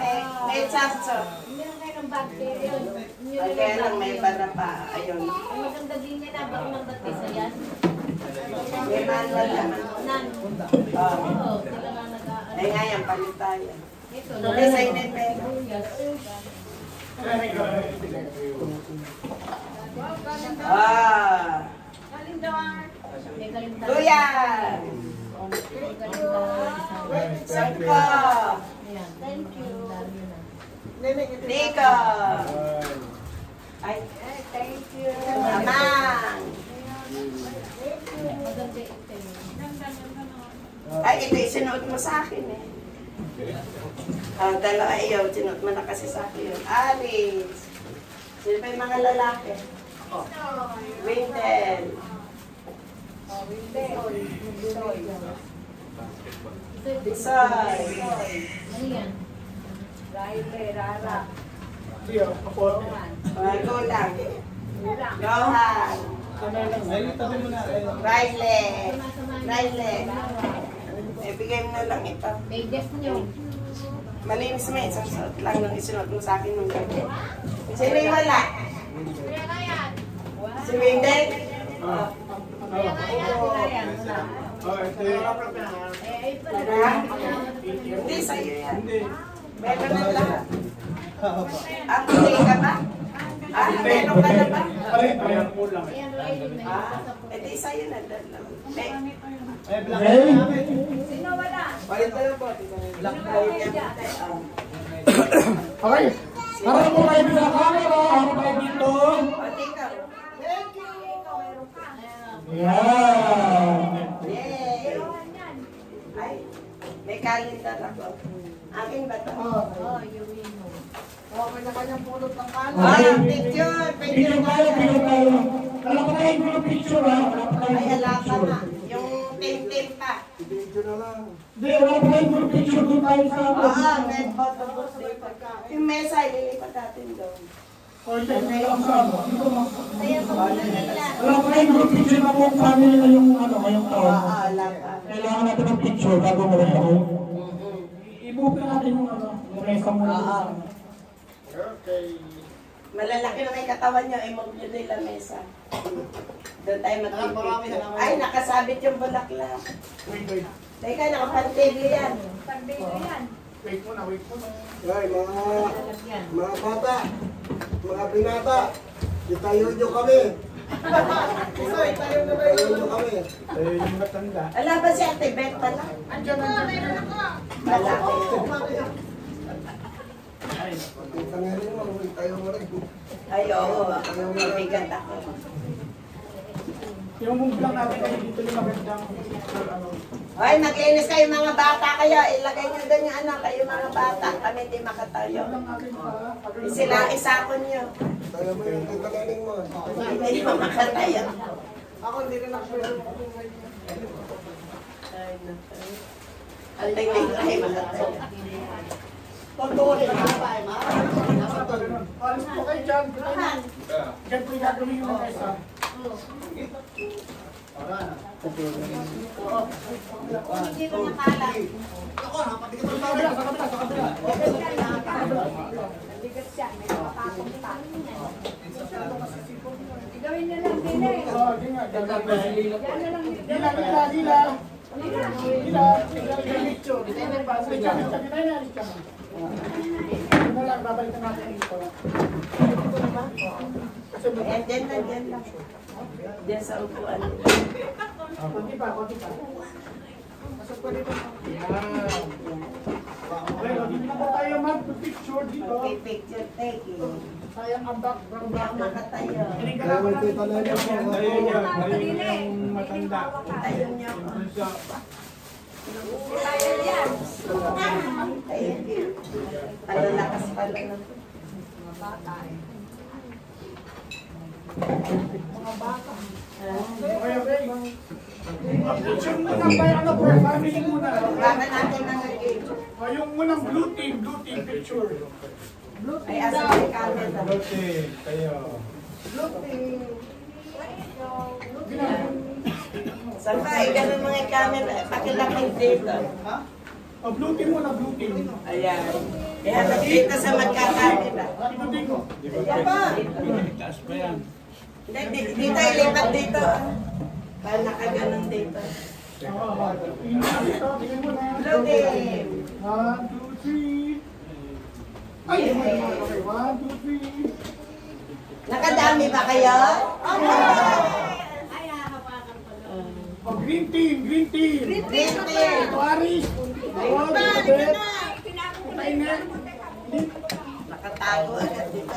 may charge. Meron kayo ng bacteria. Ay, kaya lang may para pa. Ayun. Ang maganda din yan, abang ng baptisa yan. May manual naman. Nan. Oh. Oo, sila nga nag-aano. Ay, nga yan, palit tayo. Ito, Designin pa yun. Ah! May kalimtahan. Duyan! May kalimtahan. Sangko! Ayan. Thank you. Nico! Ay, thank you. Amang! Maganda ito. Ay, ito isinuot mo sa akin eh. Dalawa iyo, sinuot mo na kasi sa akin yun. Alice! Sino pa yung mga lalaki? Windel! Bisoy! Ano yan? Siyo, kapot. Mga gulang! Johan! Riley. Ibigay mo na lang ito. Medyas nyo. Malinis mo, isang suot lang nung isunod mo sa akin nung gabi. Sino yung wala? Si Wendell? Hindi, sa'yo yan. Meron na lahat. Pili ka ba? Meron ka na ba? Edi sa'yo na lang. Sino wala? Okay. Harap mo kayo sa camera. Harap kayo dito. Pati ka. Yan. Yay! Ay, may calendar ako. Akin ba ito? Kanya-kanyang pulot ng kanan. Picture! Picture tayo, picture tayo. Wala pa tayo yung picture ha. Wala pa tayo Ay, yung ala pa picture. na. Yung tim-tim pa. Hindi, wala pa tayo yung picture doon tayo sa... May photo booth dito. Yung mesa, ililipat natin doon. O, hindi, may kasama. Wala pa tayo yung picture na buong family na yung ano, ngayong taon. Ala pa. Kailangan natin ng picture bago mo rin ako. I-book na natin yung ano, yung resa muna. Malalaki na may katawan nyo, i-move nyo din la mesa. Doon tayo mag-picture. Ay, nakasabit yung bulaklak. Teka, nakapantili yan. Wait mo na. Ay, mga bata, mga binata, itayo nyo kami. Itayo nyo kami. Yung matanda. Ala ba si Ate Beth pala? Malaki. Tangarin mo, itayo mo rin. Ay, oo. Mabigat ako. Yung move lang natin kayo dito yung magandang ano. Ay, maglinis kayo mga bata kayo. Ilagay nyo doon yung anak kayo mga bata. Kami hindi makatayo. Sila, isakon nyo. Tayo mo yung tangarin mo. Hindi mo makatayo. Ako hindi rin nakapulot. Ang tingin kayo makatayo. Pagdoon na tayo, ma. Alis po kayo dyan. Dyan po yung gagawin yung mesa. Hindi ko nakalat. Bigat siya. May nakapakong pa. Gawin niyo lang din eh. Oo, yun nga. Yan na lang din. Dila. Picture. Ano lang, babalikan natin dito. Ayan, dyan lang. Dyan sa upuan. Konti pa. Pasok pa dito. Yan. Okay, hindi na po tayo mag-picture dito. Okay, picture taking. Sayang ang background Hindi ako natin. makatayo. Hindi ka lang pala. Tayo niya. Yung matanda. Tayo nyo. Tayo yan. Thank you. Palalakas pala na. Okay. Picture muna ba ano for family muna? Baka natin ng game. Yung munang blue team picture. Ay, asa may camera. Okay, kayo. Saan ba? Ganun mga camera. Pakilapit dito. Oh, blue team muna, blue team. Ayan. Ihatag dito sa magkakamera. Ikutin ko. Hindi, dito ilipat dito. Para nakaganon dito. Blue team. 1, 2, 3. Ay, okay. 1, 2, 3. Nakadami ba kayo? Ay, hahawakan ko lang. Oh, green team. Green team. Tuaris. Nakatago agad dito.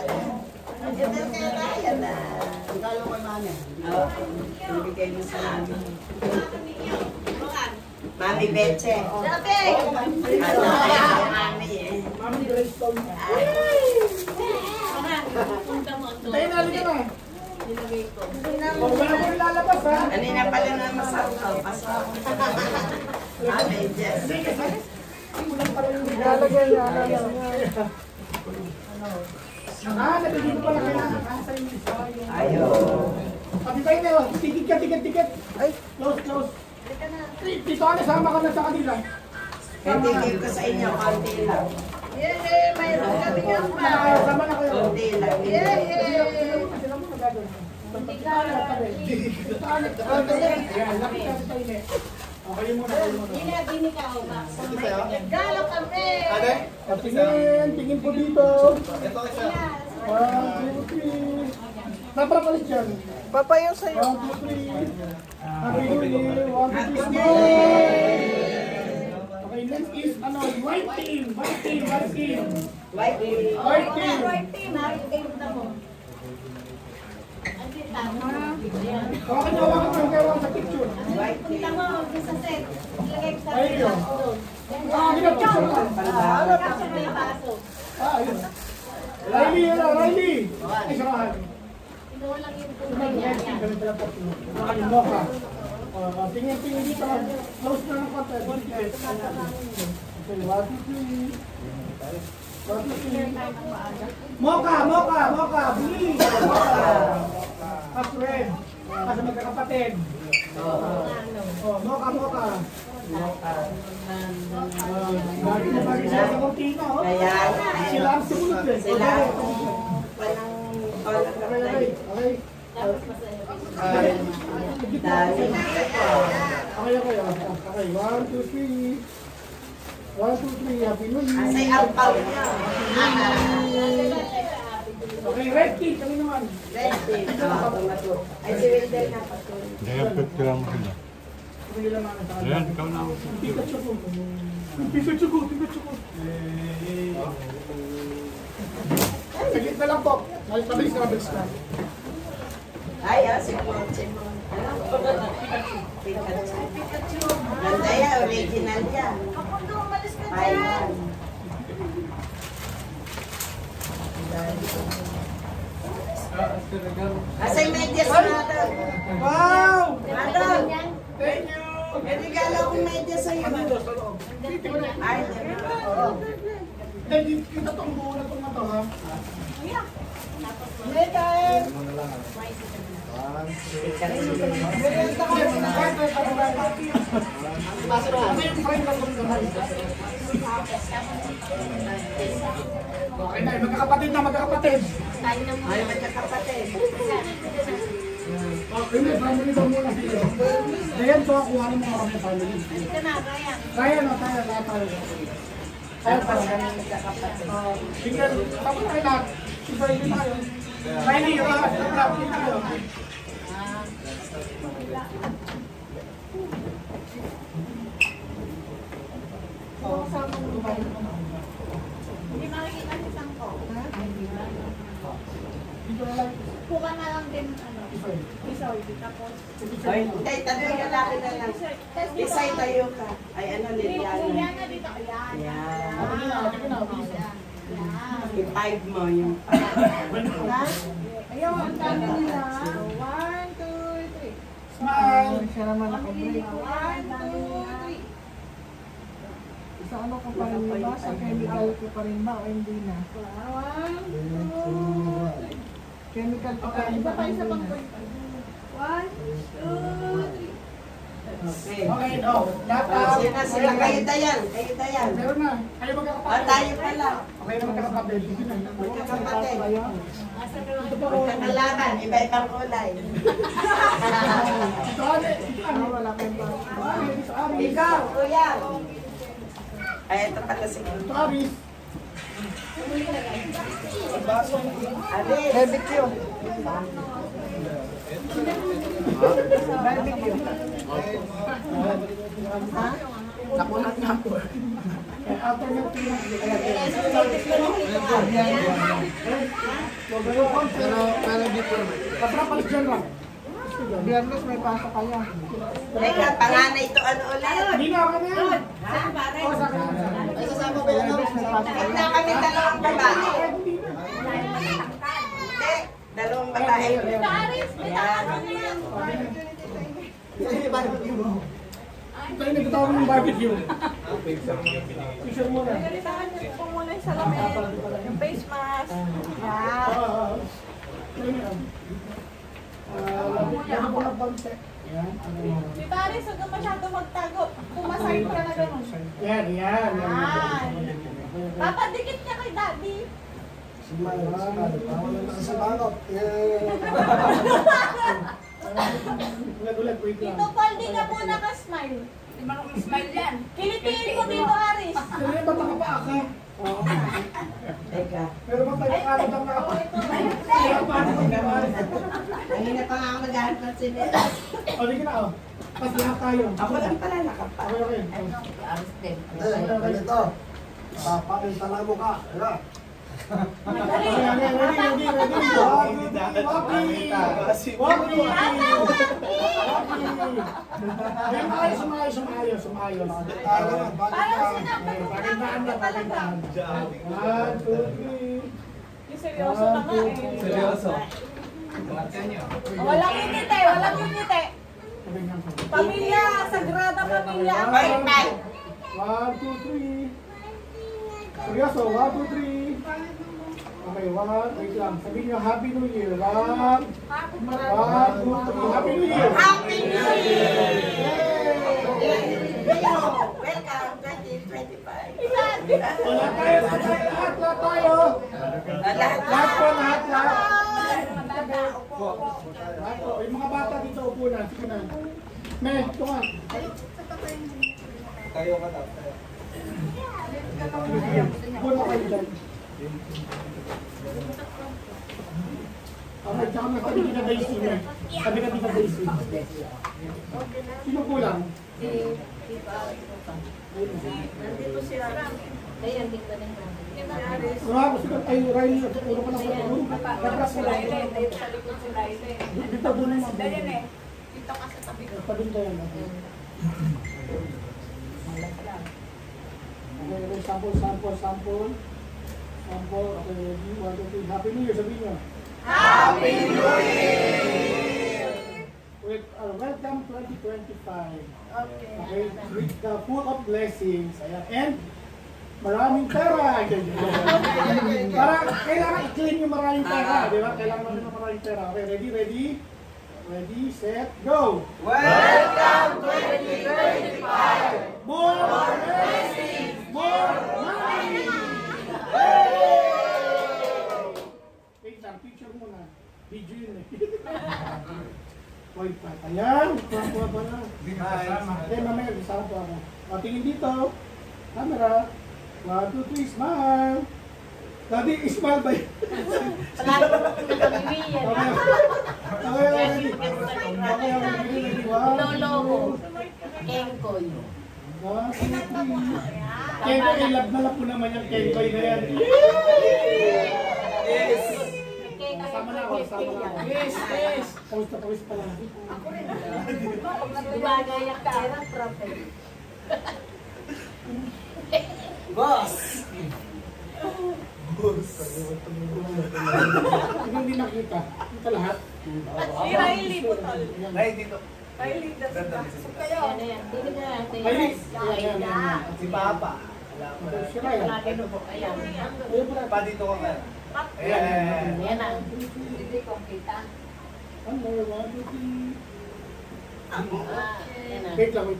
Diyan kaya kaya na. Oo. Ibigay mo sa amin. Mami Beche. Sabi! Ano mami eh. Mami Greystone. Punta mo ito. Tayo na, halika na. Nilagay ko. Oh, wala mo lalabas ha. Kanina pala na masasaw. Pasok. Mami Jess. Lalagyan niya. Nandito pala kayo sa inyo. Ayun. Pati tayo na yun. Ticket. Ay, close. Dito ka na, sama ka na sa kanila. Hindi ko sa inyo, konti lang. Mayroon kami nga pa. Sama na kayo. Konti lang. Sila mo magagawin. Okay muna. Bini ka ho ba? Galo kami. Tingin po dito. 1, 2, 3. Napapalit yan. Papayo sa'yo. 1, 2, 3. Happy New Year. 1, 2, 3. Okay, next is white team. White team. Hawakan nyo sa picture. Punta mo sa set. Ilagay ko sa Ayun yun. doon. Picture ka. Kapsa mo yung baso. Ayun. Riley. Ay, sarahan. Pinuha lang yung tunay niya. Hawakan mo ka. Tingin dito. Close na ng konti. Okay, 1, 2, 3. Mocha, please. Friend. Kasi magkakapatid. Mocha. Bagay siya sa Cortina, oh. Kaya, Sila ang sumunod eh. sila kung walang walang kapatid. Okay. Dali. Okay. 1, 2, 3. 1, 2, 3. Happy New Year. Asay ampaw niya. Okay, red team. Kami naman. Red team. Ay, si Wilder na patuloy. Kami lang naman sa Ayan, ikaw na ako. Pikachu ko. Saglit na lang po. Mabilis na. Ay, si Moche mo. Pikachu. Ganda yan, original yan. Kapag umalis ka Ay, dyan. Asay medyas natin. Wow! Madam, Thank you! may regalo akong medyas sa'yo. Ay, Kita tong buo na itong ito, ha? Okay na, magkakapatid. ay, magkakapatid. Okay na, family ba muna dito? Ayan, so kuha mo mga kami family. Ito na, Ryan. Kaya na tayo, lahat tayo. Kaya Tapos tayo. kami magkakapatid. Tingnan, tapos tayo lahat. Iba rin tayo. Riley, lapit tayo. Hindi makikita si Sangko. Dito na lang. Kuha na lang din, isaw, tapos. Ay, tatlong lalaki na lang. Isay tayo ka. Ay, ano, Liliana. Yan na dito. Ayan. Yan. Sige na, bilis na. I-5 mo yung Ayaw, ang dami nila. 1, 2, 3. Smile! Siya naman nakabreak. 1, 2, 3. Sa ano ka pa rin ba? Sa chemical ko pa rin ba o hindi na? 1, 2, 3. Chemical ko pa rin ba o hindi na? 1, 2, 3. Okay. Okay, oh. Lahat Sila, kayo tayan. Meron na. Kayo O, magkakapatid. tayo pala. Okay na magkakapatid. Sige na. Magkakapatid. Asa ka lang. Magkakalaban. Iba-ibang kulay. Ito, ate. Ano, wala kayong ba? Ito, Aris. Ikaw, kuya. Ay, ito pala si Ito, Aris. Alis. Barbecue. Barbecue. Nakulat nga po. After ng pero before. Kapra palit dyan lang. Biyernes may pasok kayo. Teka, panganay ito ano ulit? Hindi na ako na yan. Saan pare? Oo, sa akin. Ay, sasama ba yan? Biyernes may pasok kayo. Tignan kami dalawang babae. Hindi, dalawang babae. Paris, may tama na yan. Ito yung nagtatawag ng barbecue. Picture muna. Ganitahan niyo po muna yung salamin. Yung face mask. Ah, lagyan mo ng konti. Yan. Si Paris, huwag ka masyado magtago. Pumasay ka na ganun. Yan. Papadikit niya kay Daddy. Ulag, wait lang. Tito Paul, di ka po nakasmile. Di ba smile yan? Kilitiin mo dito, Aris. Kaya ba't nakapaa ka? Teka. Pero ba't tayo kalat ang nakapaa? Kanina pa nga ako naghahanap ng sinelas. O, di ka na, o. Tapos lahat tayo. Ako lang pala nakapa. Okay. Ganito. Papakita lang mo ka. Wala. Ready. Walkie. Sumayo. Parang sinabi ko talaga. 1, 2, 3. Yung seryoso na nga eh. Walang ngiti. Pamilya, sagrada pamilya. Bye. 1, 2, 3. Seryoso, 1, 2, 3. Okay, wait lang. Sabihin nyo, Happy New Year. 1, 2, 3. Happy New Year! Happy New Year! Welcome 2025. Lahat tayo. Lahat po. Yung mga bata dito, upo na. Sige na. Me, ito nga. Tayo ka daw. Upo na kayo dyan. Okay, tsaka na sabi kita Daisy na. Sabi ka kita Daisy. Sino kulang? Gusto ka, ay, Riley, ulo ka lang sa tulong. Kapras ka lang. Dito, doon naman. Dito ka sa tabi ko. Padun tayo. Okay, sample. Okay, ready? 1, 2, 3. Happy New Year, sabihin nyo. Happy New Year! Welcome 2025. Okay. With the full of blessings. Ayan. And maraming pera. Para kailangan i-claim yung maraming pera. Di ba? Kailangan namin ng maraming pera. Okay, ready? Ready, set, go! Welcome 2025! More blessings! More money! Wait lang, picture muna. Video yun eh. Wait pa. Ayan, kuha pa na. Okay, mamaya, isama po ako. O, tingin dito. Camera. 1, 2, 3, smile. Daddy, smile ba yun? Lolo ko. Engkoy. Kenkoy, lab na lang po naman yung Kenkoy na yan. Yes! Sama na ako. Yes! Pawis pa lang. Gumagayak ka. Prophet. Boss! Hindi nakita. Ito lahat. Si Riley po tol. Ay, dito. Riley, dasok kayo. Ay, Si Papa. si Ryan. Pa dito ka kaya. Ayan. Hindi kong kita. Ano, 1, 2, 3. Wait lang.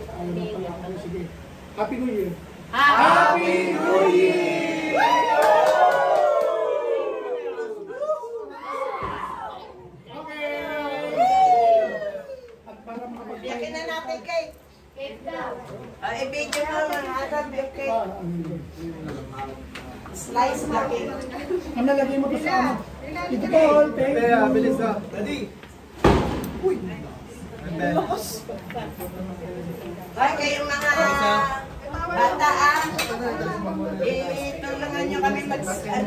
Ayaw na pala ako. Sige. Happy New Year. Happy New Year! Okay! At para makapag- Yakin na natin kay. Cake daw. I-video mo mga Adam yung cake. Slice na cake. Ang nalagay mo doon sa ano? Ito Paul, thank you. Kaya, bilis na. Daddy! Uy! Ay, kayong mga bata tulungan nyo kami mag-kalat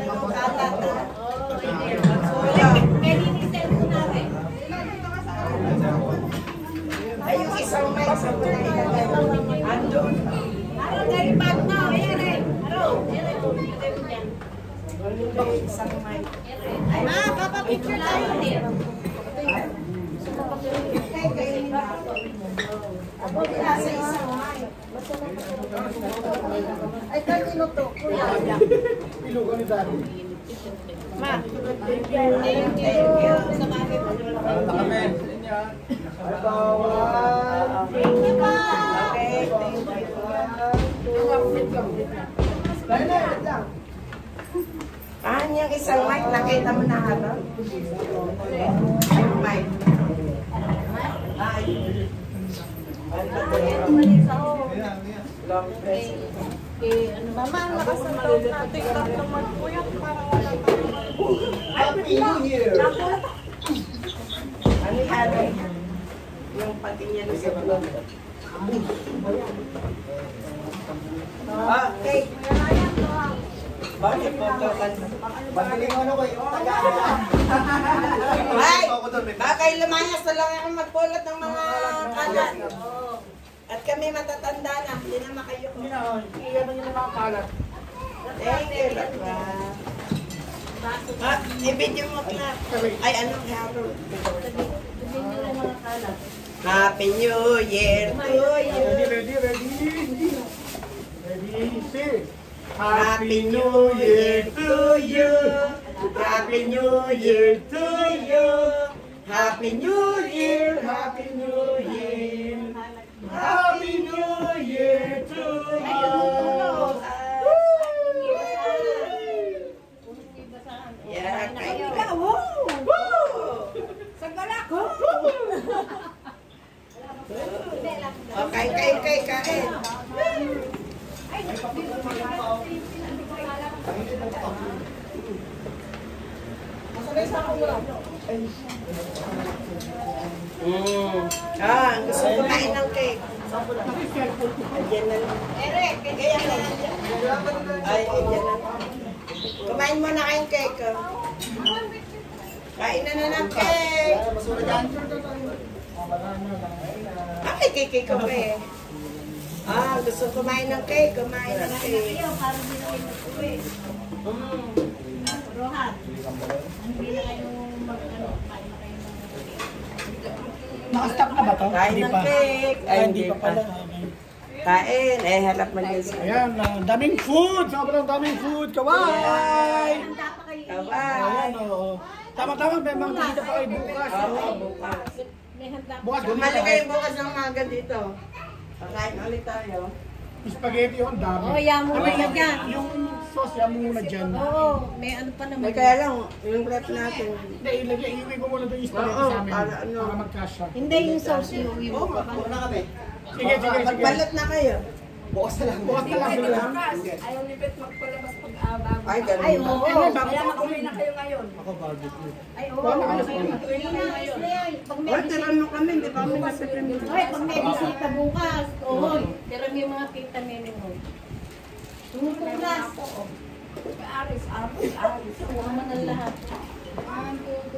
Pwede ni cellphone natin. Ay, yung isang mic sa mga ilagay. Andun. Araw, dari bag na. Ayan. Araw. Isang mic. Ma, papapicture tayo. Kaya kayo nila. Ako nasa isang mic. Ay, kanino to? Kuya. Ilugan ni Daddy. Ma. Thank you. Sa bakit? Thank you pa. Okay, thank you. Yung isang mic, nakita mo na harap? Yung mic. Ay. Mama, ang lakas ng loob natin. Tatlong magpuyat para wala tayong Happy New Year! Ano yan? Yung pati niya na sa vlog. Okay. Bakit mo ito kanta? Magaling ano ko yung taga-ala. Ay! Baka lumayas na lang ako magpulot ng mga kalat. At kami matatanda na, hindi na makayo ko. Iyan ang mga kalat. Thank you, Lapa. I-video mo na. Ay, anong haro? Happy New Year to you. Ready, see. Happy New Year to you. Happy New Year to you. Happy New Year, Happy New Year. Happy New Year to you. Yeah, kayo ka. Woo! Sagalak. Okay, kain. Gusto ko kumain ng cake. Ayan na lang. Eric, kaya na lang dyan. Ay, ayan na. Kumain mo na kayong cake. Kain na ng cake. Ay, cake ko eh. Gusto kumain ng cake. Kumain ng cake. Para hindi na kayo mag-uwi. Rohan, hindi na kayo mag-ano, kain na kayo ng Naka-stop na ba to? Kain ng cake. Ay, hindi pa pala. Kain. Halap man yun sa... Ayan, daming food! Sobrang daming food! Kawai! handa pa kayo. Kawai. Ayan, oo. Tama-tama, may mga bisita pa kayo bukas. Bukas. May handa pa. Bukas, Bumalik kayo bukas ng umaga dito. Pakain ulit tayo. spaghetti yun, dami. Oh, yan mo na dyan. Yung sauce, yan mo muna dyan. Oo, may ano pa naman. Kaya lang, yung rep natin. Hindi, ilagay, iuwi ko muna doon yung spaghetti Oo, sa amin. para ano. Para mag-cash Hindi yung sauce yung uwi mo. Muna kami. Sige, sige, sige. Magbalot na kayo. Bukas na lang. Bukas na lang sila. Ayaw ni Bet magpalabas pag-abang. Ay, ganun. Ay, oo. Kaya makuwi na kayo ngayon. Ako barbecue. Ay, oo. Pag may Oy, tiran mo kami, di ba kami nasa Hoy, pag may bisita bukas, oo. Tira mo yung mga tita nene mo. Tumutulas. Aris, aris, aris. Kuha mo na lahat. 1, 2,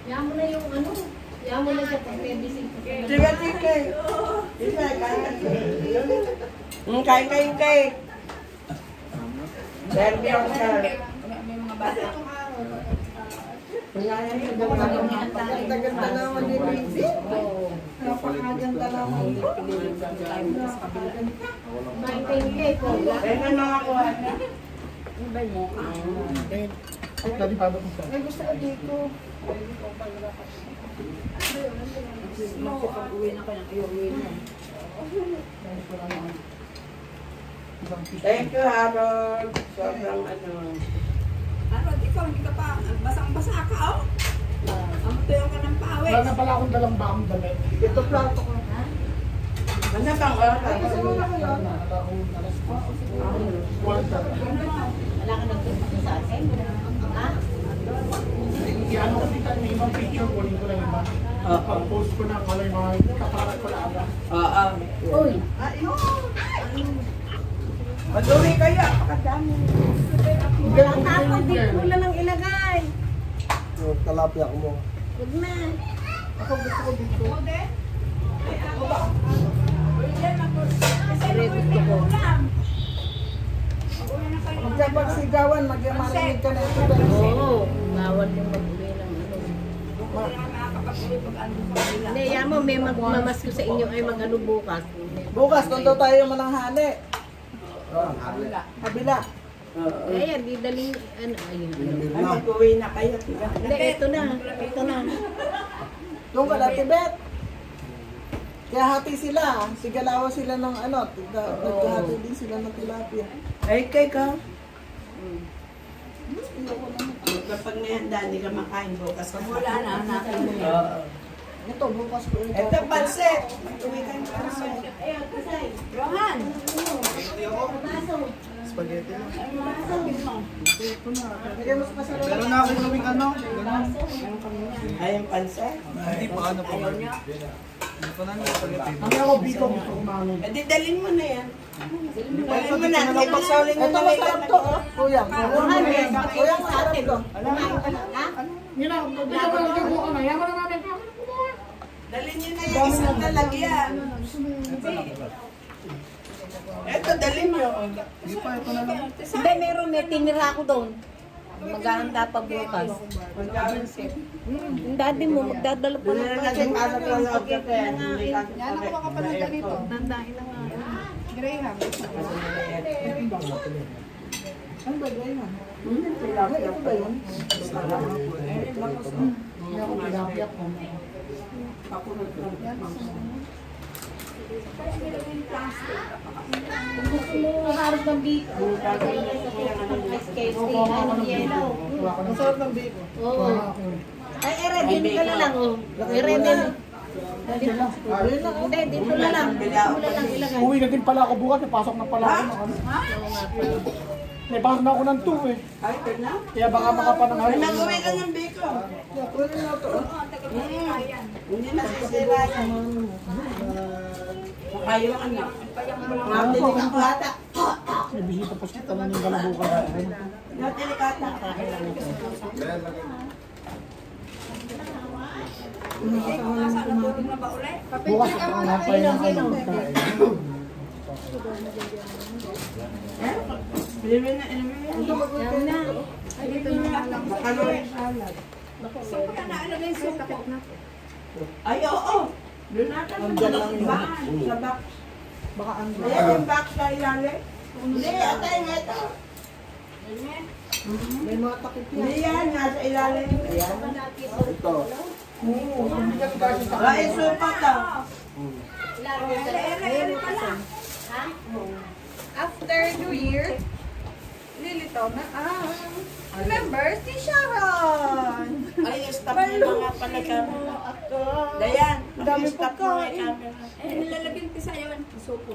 3. Yan mo na yung ano. Yan mo na siya pag may bisita. Diba, tikay? Diba, kain kayo. Kain kayo cake. Serve ako sa... May mga bata. Ganda-ganda naman ni Lindsay. Napakaganda naman. Maintindihan ko. Ayun ang mga kuha na. Ay, dali pa ba ito? May gusto ko dito. Uwi na kayo. Uwi na. Thank you, Harold. Sobrang ano. Ano, ikaw hindi ka pa, basang-basa ka, oh. Amutuyo ka ng pawis. Wala na pala akong dalang bakong damit. Ito plato ko. Ano bang oras? Gusto mo na kayo? Wala ka nagpunta sa akin? Ha? Ano ko dito, may ibang picture ko, ko lang iba. Pag-post ko na, wala yung mga kaparat ko lang. Oo. Uy. Mag-uwi kayo. Pakadami. Ang tapos dito mo na lang ilagay. Talapia ko mo. Huwag na. Ako gusto ko dito. Huwag ka pagsigawan, mag-marinig ka na ito. Oo. Bawal yung mag-uwi ng ano. Hindi naman makakapag-uwi pag ano sa kabila. Hindi, yan mo, may magmamas ko sa inyo ay mag-ano bukas. Bukas, doon daw tayo mananghali. Kabila. Kabila. Eh, yan, di daling, ano, ayun. Ay, mag-uwi na kayo. Hindi, ito na. Ito na. Doon ka na, Tibet. Kaya hati sila. Sigalawa sila ng ano. Naghahati din sila ng tilapia. Ay, kay ka. Kapag nahanda, hindi ka makain bukas. Wala na, natin mo yan. Oo. Ito, bukas ko. Ito, pansit. Uwi ka ng pansit. Rohan! Spaghetti lang. Bigyan mo sa pasarap. Meron na ako kaming ano. Ay, yung pansit. Hindi pa ano pa. Ayaw niya. Kami ako biko gusto kumain. Eh, di dalhin mo na yan. Dalhin mo na. Hindi pagsawlin mo Ito na masarap to, oh. Kuya. Kuya, masarap to. Yun na, bigyan mo lang yung buka na. Yaman na namin. Dalhin nyo na yung isang lalagyan. Ito, dalhin nyo. Hindi pa, ito na lang. Hindi, meron, may tinira ako doon. Maghahanda pa bukas. Yung daddy mo, magdadala pa Doon na ng natin para sa loob ka kaya. Yan ako makapanood ka dito. Nandain na nga. Graham. Ano ba yun? Ito ba yun? Hindi ako tilapia ko. Kung gusto mo harap ng biko, SKC, ano, yellow. Masarap ng biko. Oo. Ay, i-ready ka na lang, oh. I-ready. Hindi, dito na lang. Dito mo na lang ilagay. Uwi na din pala ako bukas. May pasok na pala ako. ng ano. May pasok na ako ng 2 eh. Ay, ito na. Kaya baka makapanangari. Ay, mag-uwi ka ng biko. Kunin mo to. Hindi na sisira yan. Kayo ano? Mga delikata. May bisita pa siya. Tanong yung gala bukas. Mga delikata. Saan natulog na ba ulit? Bukas ako napay ng ano. Inumin na, inumin na. Yan na. Makaloy salad. So, pagka naalala yung soup ko. Ay, oo. Doon natin sa sa box. Baka ang Ayan yung box sa ilalim. Hindi, atay nga ito. may mga takip yan. Hindi yan, nasa ilalim. Ayan. Ito. Ay, supa to. After New Year, lilitaw na remember si Sharon! Ay, stop mo na nga pala camera. Dayan, Dami stop mo nga pagkain. camera. Eh, nilalagyan ko sa iyo ang supo.